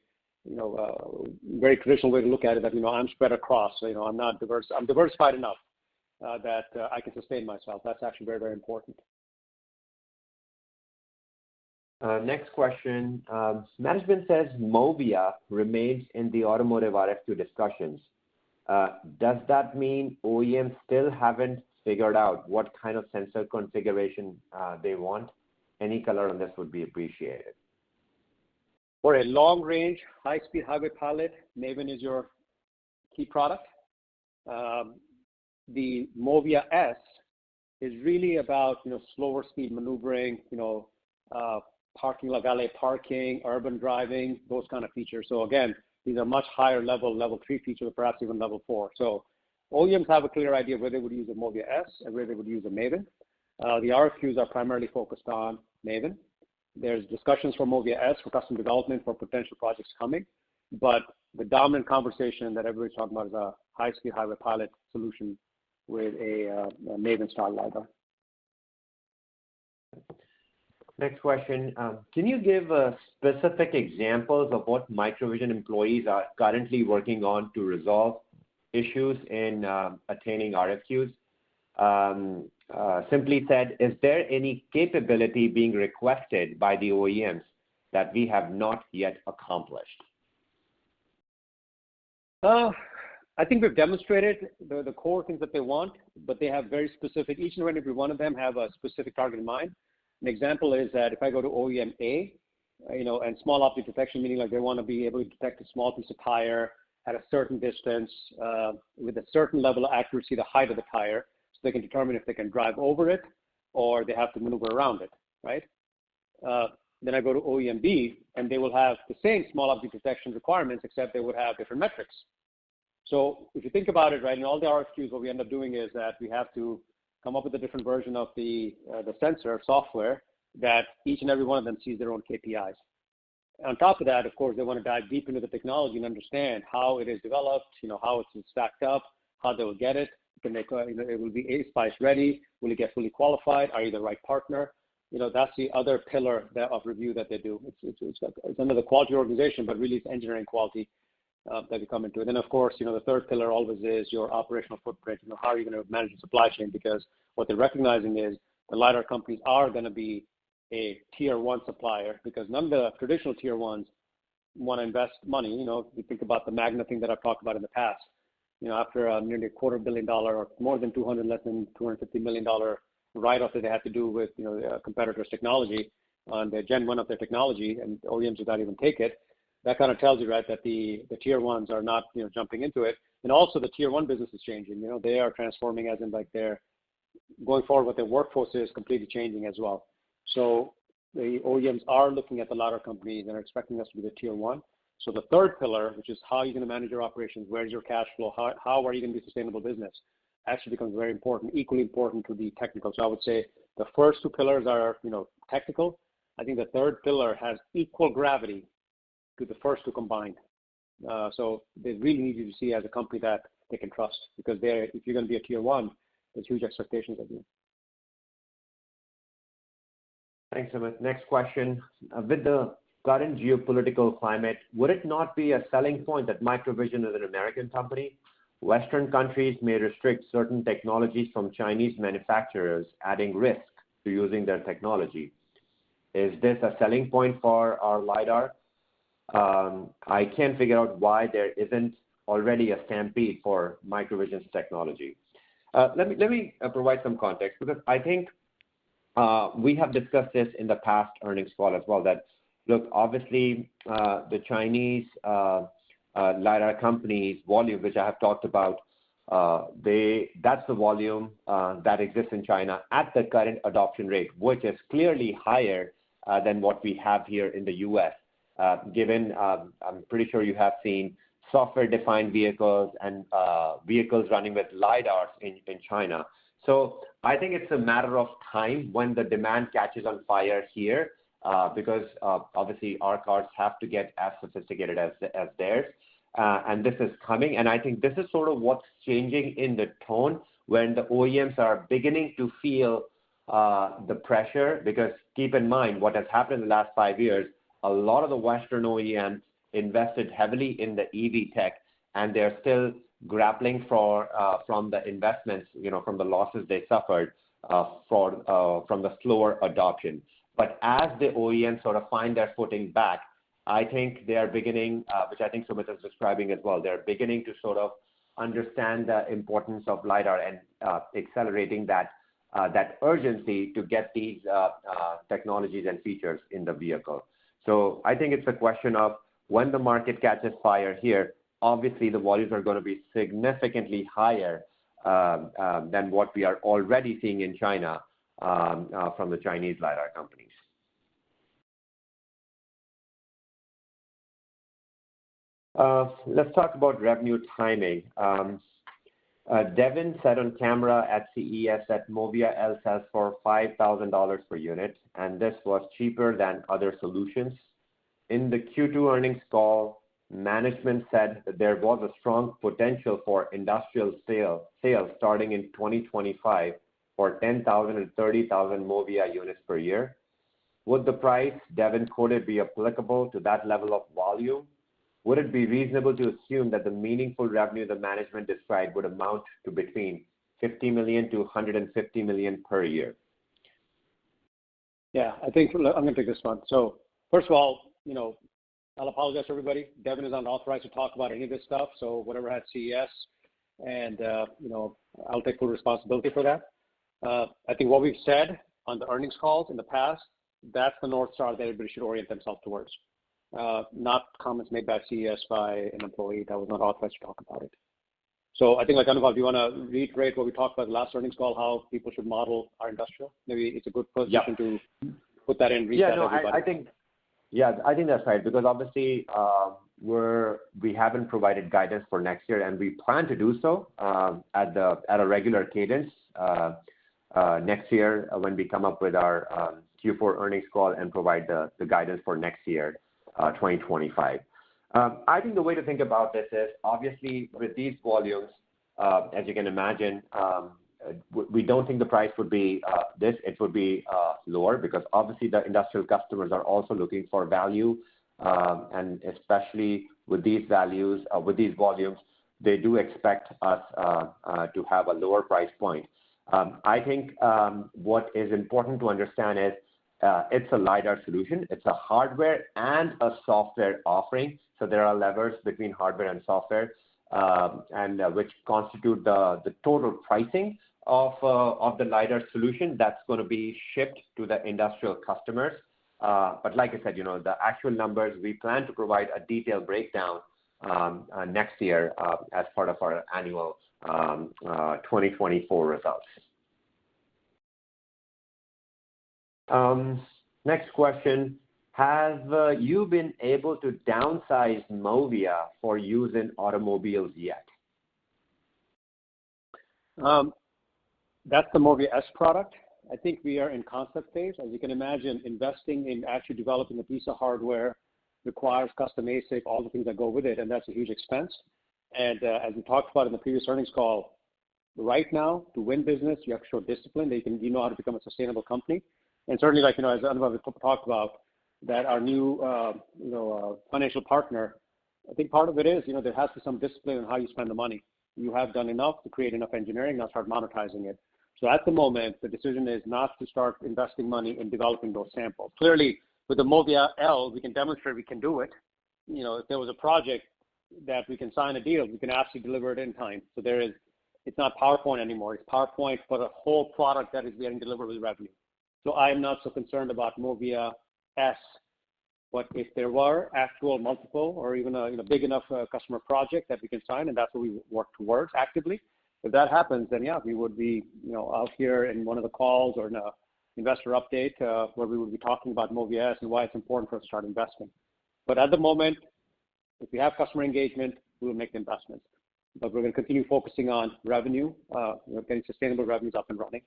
very traditional way to look at it, that, I'm spread across. So, I'm not diverse. I'm diversified enough that I can sustain myself. That's actually very, very important. Next question. Management says MOVIA remains in the automotive RFQ discussions. Does that mean OEMs still haven't figured out what kind of sensor configuration they want? Any color on this would be appreciated. For a long-range, high-speed highway pilot, MAVIN is your key product. The MOVIA S is really about, slower speed maneuvering, parking, like valet parking, urban driving, those kind of features. So again, these are much higher level 3 features, or perhaps even level 4. So OEMs have a clear idea where they would use a MOVIA S and where they would use a MAVIN. The RFQs are primarily focused on MAVIN. There's discussions for MOVIA S for custom development for potential projects coming, but the dominant conversation that everybody's talking about is a high-speed highway pilot solution with a MAVIN-style LiDAR. Next question. Can you give specific examples of what MicroVision employees are currently working on to resolve issues in attaining RFQs? Simply said, is there any capability being requested by the OEMs that we have not yet accomplished? I think we've demonstrated the core things that they want, but they have very specific, each and every one of them have a specific target in mind. An example is that if I go to OEM A, and small object detection, meaning like they want to be able to detect a small piece of tire at a certain distance with a certain level of accuracy, the height of the tire, so they can determine if they can drive over it or they have to maneuver around it, right? Then I go to OEM B, and they will have the same small object detection requirements, except they would have different metrics. So if you think about it, right, in all the RFQs, what we end up doing is that we have to come up with a different version of the sensor software that each and every one of them sees their own KPIs. On top of that, of course, they want to dive deep into the technology and understand how it is developed, how it's stacked up, how they will get it. Can they, it will be ASPICE ready? Will it get fully qualified? Are you the right partner? That's the other pillar of review that they do. It's under the quality organization, but really it's engineering quality that you come into it. And of course, the third pillar always is your operational footprint. How are you going to manage the supply chain? Because what they're recognizing is the LiDAR companies are going to be a tier 1 supplier, because none of the traditional tier 1s want to invest money. You think about the Magna thing that I've talked about in the past. After nearly $250 million or more than less than $250 million write-off that they had to do with competitors' technology on the Gen 1 of their technology, and OEMs did not even take it. That kind of tells you, right, that the tier 1s are not jumping into it. And also the tier 1 business is changing. They are transforming, as in like they're going forward with their workforce is completely changing as well. So the OEMs are looking at the LiDAR companies and are expecting us to be the tier 1. So the third pillar, which is how are you going to manage your operations, where's your cash flow, how are you going to be a sustainable business, actually becomes very important, equally important to the technical. So I would say the first 2 pillars are, technical. I think the third pillar has equal gravity to the first 2 combined. So they really need you to see as a company that they can trust, because if you're going to be a tier 1, there's huge expectations of you. Thanks, Amit. Next question. With the current geopolitical climate, would it not be a selling point that MicroVision is an American company? Western countries may restrict certain technologies from Chinese manufacturers, adding risk to using their technology. Is this a selling point for our LiDAR? I can't figure out why there isn't already a stampede for MicroVision's technology. Let me provide some context, because I think we have discussed this in the past earnings call as well, that, look, obviously the Chinese LiDAR companies' volume, which I have talked about, that's the volume that exists in China at the current adoption rate, which is clearly higher than what we have here in the U.S. Given, I'm pretty sure you have seen software-defined vehicles and vehicles running with LiDARs in China. So I think it's a matter of time when the demand catches on fire here, because obviously our cars have to get as sophisticated as theirs. And this is coming. And I think this is sort of what's changing in the tone when the OEMs are beginning to feel the pressure, because keep in mind what has happened in the last 5 years, a lot of the Western OEMs invested heavily in the EV tech, and they're still grappling from the investments, from the losses they suffered from the slower adoption. But as the OEMs sort of find their footing back, I think they are beginning, which I think Sumit is describing as well, they're beginning to sort of understand the importance of LiDAR and accelerating that urgency to get these technologies and features in the vehicle. So I think it's a question of when the market catches fire here, obviously the volumes are going to be significantly higher than what we are already seeing in China from the Chinese LiDAR companies. Let's talk about revenue timing. Devin said on camera at CES that MOVIA L sells for $5,000 per unit, and this was cheaper than other solutions. In the Q2 earnings call, management said that there was a strong potential for industrial sales starting in 2025 for 10,000 and 30,000 MOVIA units per year. Would the price Devin quoted be applicable to that level of volume? Would it be reasonable to assume that the meaningful revenue the management described would amount to between $50 million to $150 million per year? Yeah, I think I'm going to take this one. So first of all, I'll apologize to everybody. Devin is unauthorized to talk about any of this stuff. So whatever had CES, and I'll take full responsibility for that. I think what we've said on the earnings calls in the past, that's the North Star that everybody should orient themselves towards. Not comments made by CES by an employee that was not authorized to talk about it. So I think, Anubhav, do you want to reiterate what we talked about the last earnings call, how people should model our industrial? Maybe it's a good position to put that in. I think that's right, because obviously we haven't provided guidance for next year, and we plan to do so at a regular cadence next year when we come up with our Q4 earnings call and provide the guidance for next year, 2025. I think the way to think about this is, obviously, with these volumes, as you can imagine, we don't think the price would be this. It would be lower, because obviously the industrial customers are also looking for value, and especially with these values, with these volumes, they do expect us to have a lower price point. I think what is important to understand is it's a LiDAR solution. It's a hardware and a software offering. So there are levers between hardware and software, and which constitute the total pricing of the LiDAR solution that's going to be shipped to the industrial customers. But like I said, the actual numbers, we plan to provide a detailed breakdown next year as part of our annual 2024 results. Next question. Have you been able to downsize MOVIA for use in automobiles yet? That's the MOVIA S product. I think we are in concept phase. As you can imagine, investing in actually developing a piece of hardware requires custom ASIC, all the things that go with it, and that's a huge expense. And as we talked about in the previous earnings call, right now, to win business, you have to show discipline. You know how to become a sustainable company. And certainly, as Anubhav talked about, that our new, financial partner, I think part of it is, there has to be some discipline in how you spend the money. You have done enough to create enough engineering, now start monetizing it. So at the moment, the decision is not to start investing money in developing those samples. Clearly, with the MOVIA L, we can demonstrate we can do it. If there was a project that we can sign a deal, we can actually deliver it in time. So it's not PowerPoint anymore. It's PowerPoint for the whole product that is getting delivered with revenue. So I am not so concerned about MOVIA S, but if there were actual multiple or even a big enough customer project that we can sign, and that's what we work towards actively, if that happens, then yeah, we would be out here in one of the calls or in an investor update where we would be talking about MOVIA S and why it's important for us to start investing. But at the moment, if we have customer engagement, we will make the investments. But we're going to continue focusing on revenue, getting sustainable revenues up and running.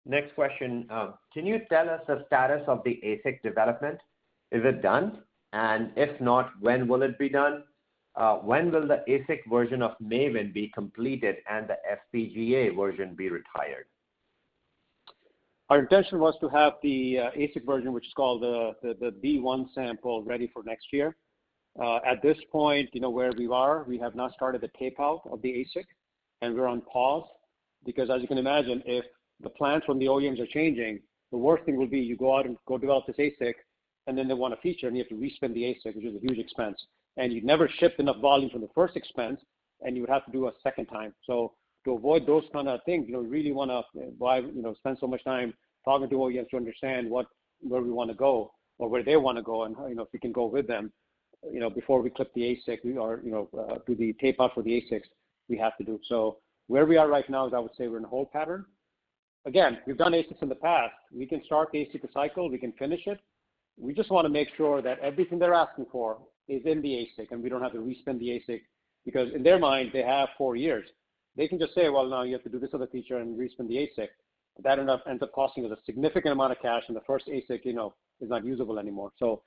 Next question. Can you tell us the status of the ASIC development? Is it done? And if not, when will it be done? when will the ASIC version of Maven be completed and the FPGA version be retired? Our intention was to have the ASIC version, which is called the B1 sample, ready for next year. At this point, where we are, we have not started the tape out of the ASIC, and we're on pause because, as you can imagine, if the plans from the OEMs are changing, the worst thing will be you go out and go develop this ASIC, and then they want a feature, and you have to respin the ASIC, which is a huge expense. And you'd never shipped enough volume from the first expense, and you would have to do a second time. So to avoid those kind of things, we really want to spend so much time talking to OEMs to understand where we want to go or where they want to go, and if we can go with them, before we clip the ASIC or do the tape out for the ASICs, we have to do. So where we are right now is, I would say, we're in a hold pattern. Again, we've done ASICs in the past. We can start the ASIC cycle, we can finish it. We just want to make sure that everything they're asking for is in the ASIC, and we don't have to respin the ASIC, because in their mind, they have 4 years. They can just say, well, now you have to do this other feature and respin the ASIC. But that ends up costing us a significant amount of cash, and the first ASIC, is not usable anymore. So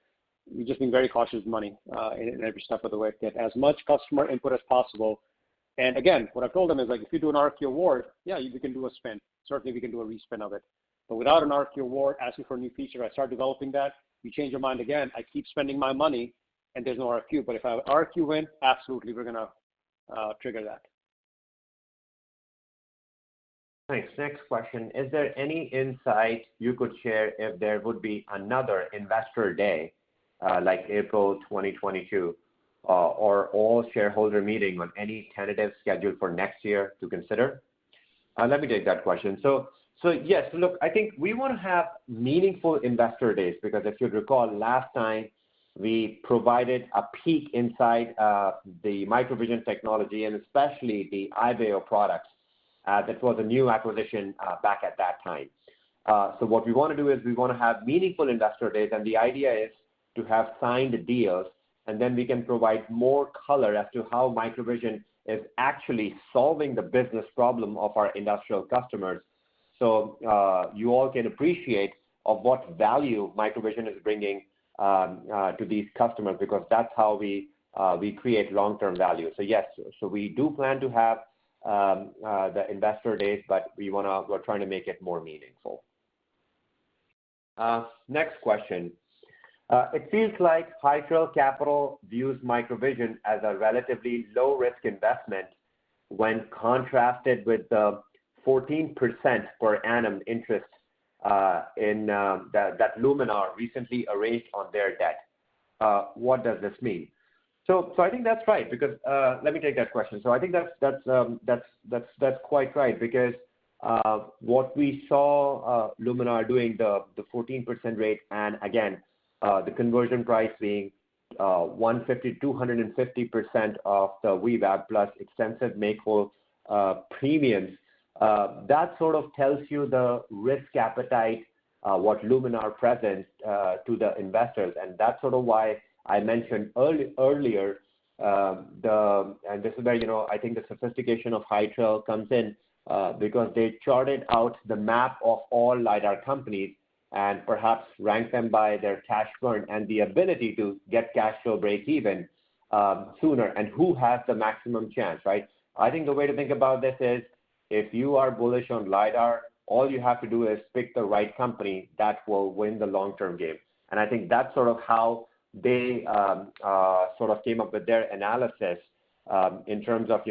we've just been very cautious with money in every step of the way, get as much customer input as possible. And again, what I've told them is, like, if you do an RFQ award, yeah, we can do a spin. Certainly we can do a respin of it. But without an RFQ award, asking for a new feature, I start developing that. You change your mind again, I keep spending my money, and there's no RFQ. But if I have an RFQ win, absolutely, we're going to trigger that. Thanks. Next question. Is there any insight you could share if there would be another investor day, like April 2022, or all shareholder meeting on any tentative schedule for next year to consider? Let me take that question. So yes, look, I think we want to have meaningful investor days, because if you recall, last time we provided a peek inside the MicroVision technology, and especially the IBEO products. That was a new acquisition back at that time. So what we want to do is we want to have meaningful investor days, and the idea is to have signed deals, and then we can provide more color as to how MicroVision is actually solving the business problem of our industrial customers. So you all can appreciate of what value MicroVision is bringing to these customers, because that's how we create long-term value. So yes, so we do plan to have the investor days, but we're trying to make it more meaningful. Next question. It feels like High Trail Capital views MicroVision as a relatively low-risk investment when contrasted with the 14% per annum interest in that Luminar recently arranged on their debt. What does this mean? So I think that's right, because let me take that question. So I think that's quite right, because what we saw Luminar doing, the 14% rate, and again the conversion price being 250% of the VWAP plus extensive make-whole premiums, that sort of tells you the risk appetite what Luminar presents to the investors, and that's sort of why I mentioned earlier, and this is where, I think the sophistication of High Trail comes in, because they charted out the map of all LiDAR companies and perhaps ranked them by their cash burn and the ability to get cash flow break even sooner, and who has the maximum chance, right? I think the way to think about this is, if you are bullish on LiDAR, all you have to do is pick the right company that will win the long-term game. And I think that's sort of how they sort of came up with their analysis in terms of,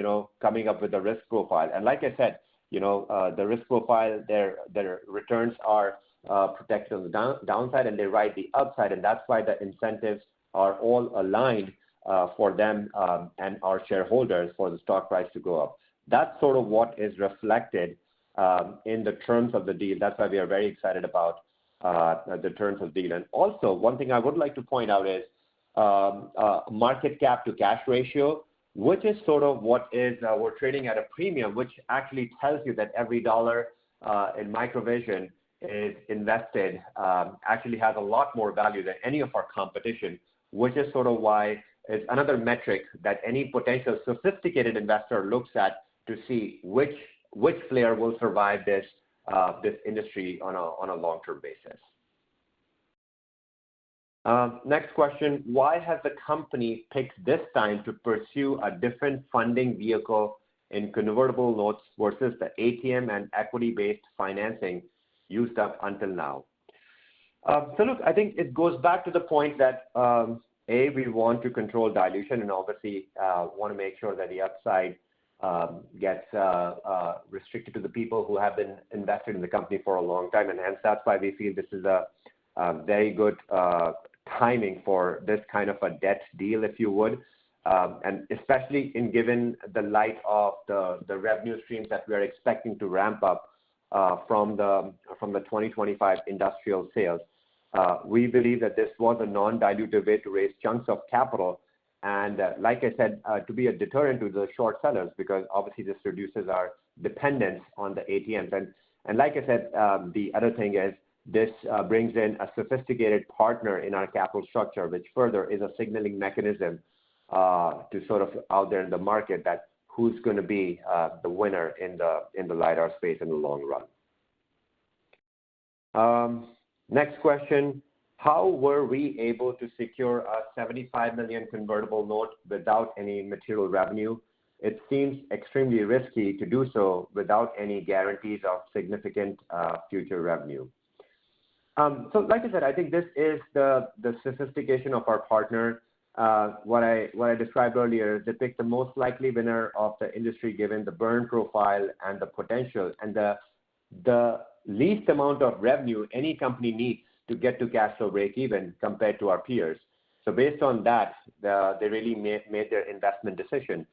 coming up with the risk profile. And like I said, the risk profile, their returns are protected on the downside, and they ride the upside, and that's why the incentives are all aligned for them and our shareholders for the stock price to go up. That's sort of what is reflected in the terms of the deal. That's why we are very excited about the terms of the deal. And also, one thing I would like to point out is market cap to cash ratio, which is sort of what is we're trading at a premium, which actually tells you that every dollar in MicroVision is invested actually has a lot more value than any of our competition, which is sort of why it's another metric that any potential sophisticated investor looks at to see which player will survive this industry on a long-term basis. Next question, why has the company picked this time to pursue a different funding vehicle in convertible notes versus the ATM and equity-based financing used up until now? So look, I think it goes back to the point that, we want to control dilution and obviously want to make sure that the upside gets restricted to the people who have been invested in the company for a long time. And hence, that's why we feel this is a very good timing for this kind of a debt deal, if you would. And especially in given the light of the revenue streams that we are expecting to ramp up from the 2025 industrial sales. We believe that this was a non-dilutive way to raise chunks of capital. And like I said, to be a deterrent to the short sellers, because obviously this reduces our dependence on the ATMs. And like I said, the other thing is this brings in a sophisticated partner in our capital structure, which further is a signaling mechanism to sort of out there in the market that who's going to be the winner in the LiDAR space in the long run. Next question, how were we able to secure a $75 million convertible note without any material revenue? It seems extremely risky to do so without any guarantees of significant future revenue. So like I said, I think this is the sophistication of our partner. What I described earlier, they picked the most likely winner of the industry given the burn profile and the potential and the least amount of revenue any company needs to get to cash flow break even compared to our peers. So based on that, they really made their investment decision,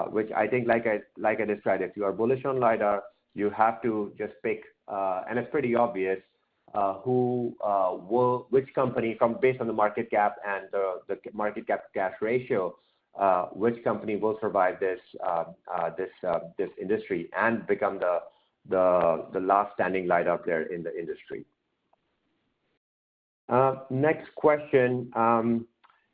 which I think, like I described, if you are bullish on LiDAR, you have to just pick, and it's pretty obvious, which company based on the market cap and the market cap to cash ratio, which company will survive this industry and become the last standing LiDAR player in the industry. Next question.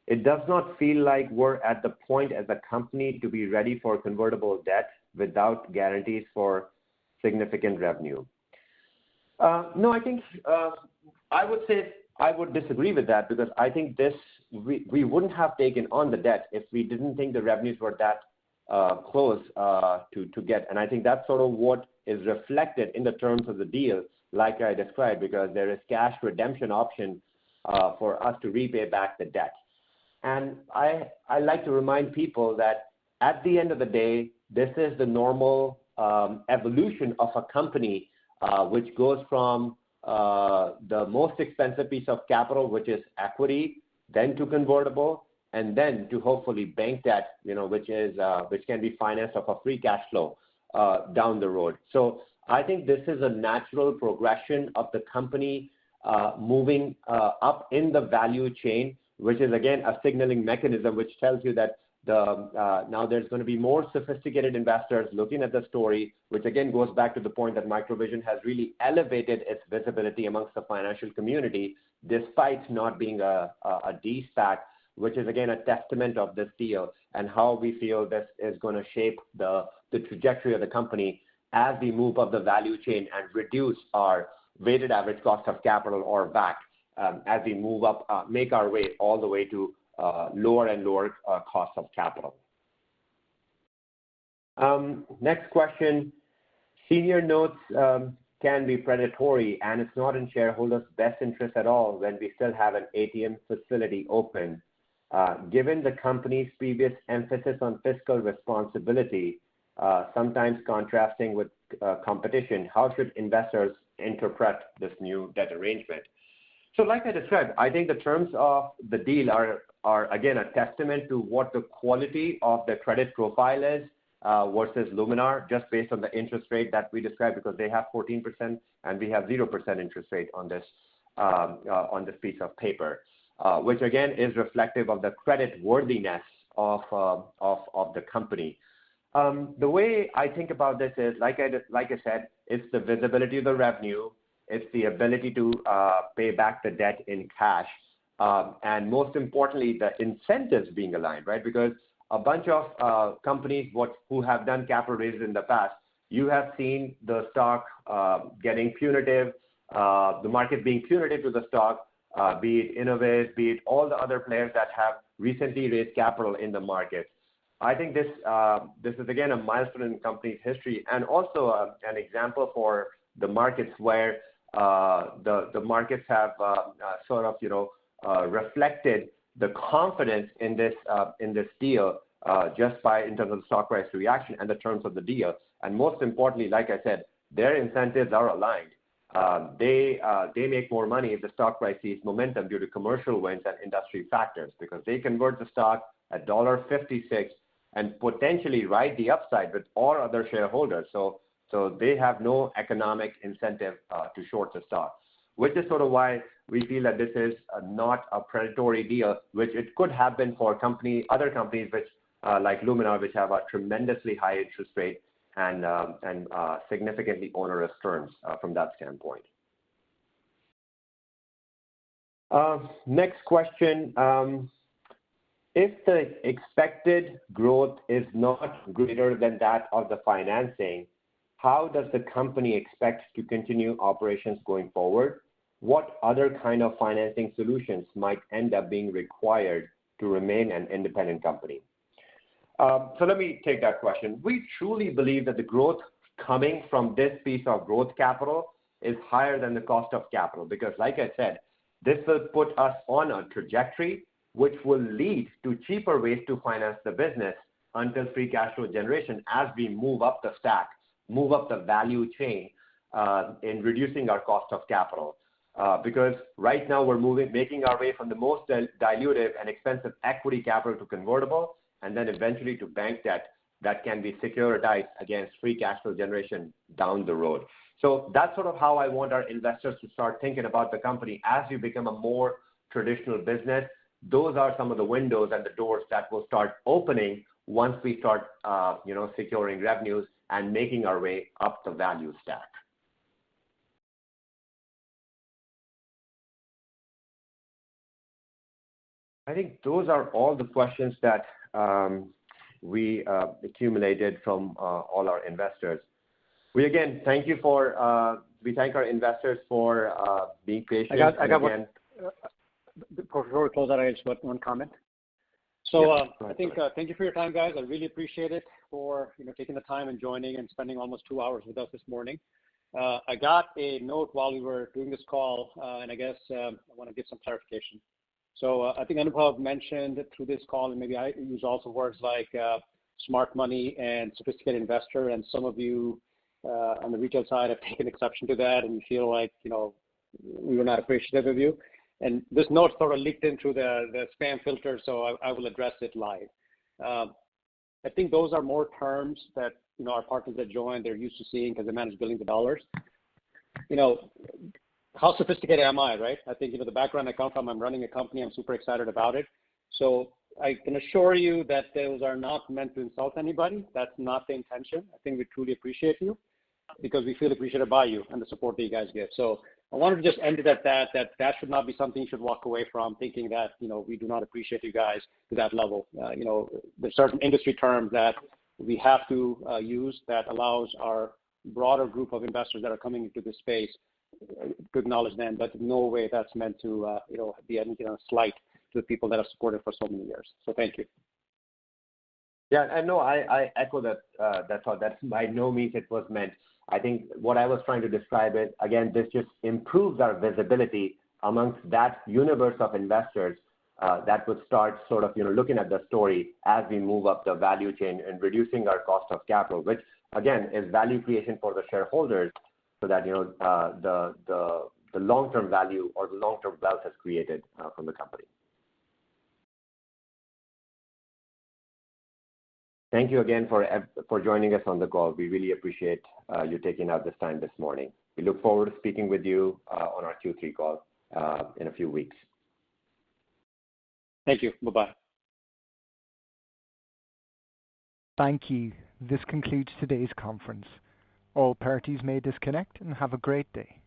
It does not feel like we're at the point as a company to be ready for convertible debt without guarantees for significant revenue. No, I think I would say I would disagree with that because I think we wouldn't have taken on the debt if we didn't think the revenues were that close to get. And I think that's sort of what is reflected in the terms of the deal, like I described, because there is cash redemption option for us to repay back the debt. And I like to remind people that at the end of the day, this is the normal evolution of a company, which goes from the most expensive piece of capital, which is equity, then to convertible, and then to hopefully bank debt, which can be financed off of free cash flow down the road. So I think this is a natural progression of the company moving up in the value chain, which is again a signaling mechanism which tells you that now there's going to be more sophisticated investors looking at the story, which again goes back to the point that MicroVision has really elevated its visibility amongst the financial community, despite not being a de-SPAC, which is again a testament of this deal and how we feel this is going to shape the trajectory of the company as we move up the value chain and reduce our weighted average cost of capital, or WACC, as we move up, make our way all the way to lower and lower cost of capital. Next question. Senior notes can be predatory, and it's not in shareholders' best interest at all when we still have an ATM facility open. Given the company's previous emphasis on fiscal responsibility, sometimes contrasting with competition, how should investors interpret this new debt arrangement? So like I described, I think the terms of the deal are again a testament to what the quality of the credit profile is versus Luminar, just based on the interest rate that we described, because they have 14% and we have 0% interest rate on this piece of paper, which again is reflective of the credit worthiness of the company. The way I think about this is, like I said, it's the visibility of the revenue, it's the ability to pay back the debt in cash, and most importantly, the incentives being aligned, right? Because a bunch of companies who have done capital raises in the past, you have seen the stock getting punitive, the market being punitive to the stock be it MVIS, be it all the other players that have recently raised capital in the market. I think this is again a milestone in the company's history, and also an example for the markets where the markets have sort of reflected the confidence in this deal just by in terms of the stock price reaction and the terms of the deal. And most importantly, like I said, their incentives are aligned. They make more money if the stock price sees momentum due to commercial wins and industry factors, because they convert the stock at $56 and potentially ride the upside with all other shareholders. So they have no economic incentive to short the stock, which is sort of why we feel that this is not a predatory deal, which it could have been for other companies which like Luminar, which have a tremendously high interest rate and significantly onerous terms from that standpoint. Next question. If the expected growth is not greater than that of the financing, how does the company expect to continue operations going forward? What other kind of financing solutions might end up being required to remain an independent company? So let me take that question. We truly believe that the growth coming from this piece of growth capital is higher than the cost of capital, because like I said, this will put us on a trajectory which will lead to cheaper ways to finance the business until free cash flow generation as we move up the stack, move up the value chain in reducing our cost of capital. Because right now we're making our way from the most dilutive and expensive equity capital to convertible, and then eventually to bank debt that can be securitized against free cash flow generation down the road. So that's sort of how I want our investors to start thinking about the company as we become a more traditional business. Those are some of the windows and the doors that will start opening once we start, securing revenues and making our way up the value stack. I think those are all the questions that we accumulated from all our investors. We again thank our investors for being patient. I got one. Before we close out, I just got one comment. So I think thank you for your time, guys. I really appreciate it for taking the time and joining and spending almost 2 hours with us this morning. I got a note while we were doing this call, and I guess I want to give some clarification. So I think Anubhav mentioned through this call, and maybe I use also words like smart money and sophisticated investor, and some of you on the retail side have taken exception to that, and you feel like we were not appreciative of you. And this note sort of leaked into the spam filter, so I will address it live. I think those are more terms that our partners that joined, they're used to seeing because they manage billions of dollars. How sophisticated am I, right? I think the background I come from, I'm running a company, I'm super excited about it. So I can assure you that those are not meant to insult anybody. That's not the intention. I think we truly appreciate you because we feel appreciated by you and the support that you guys give. So I wanted to just end it at that should not be something you should walk away from thinking that, we do not appreciate you guys to that level. There's certain industry terms that we have to use that allows our broader group of investors that are coming into this space to acknowledge them, but in no way that's meant to, be anything on a slight to the people that have supported for so many years. So thank you. Yeah, and no, I echo that thought. That by no means it was meant. I think what I was trying to describe is, again, this just improves our visibility amongst that universe of investors that would start sort of, looking at the story as we move up the value chain and reducing our cost of capital, which again is value creation for the shareholders, so that the long-term value or the long-term wealth is created from the company. Thank you again for joining us on the call. We really appreciate you taking out this time this morning. We look forward to speaking with you on our Q3 call in a few weeks. Thank you. Bye-bye. Thank you. This concludes today's conference. All parties may disconnect and have a great day.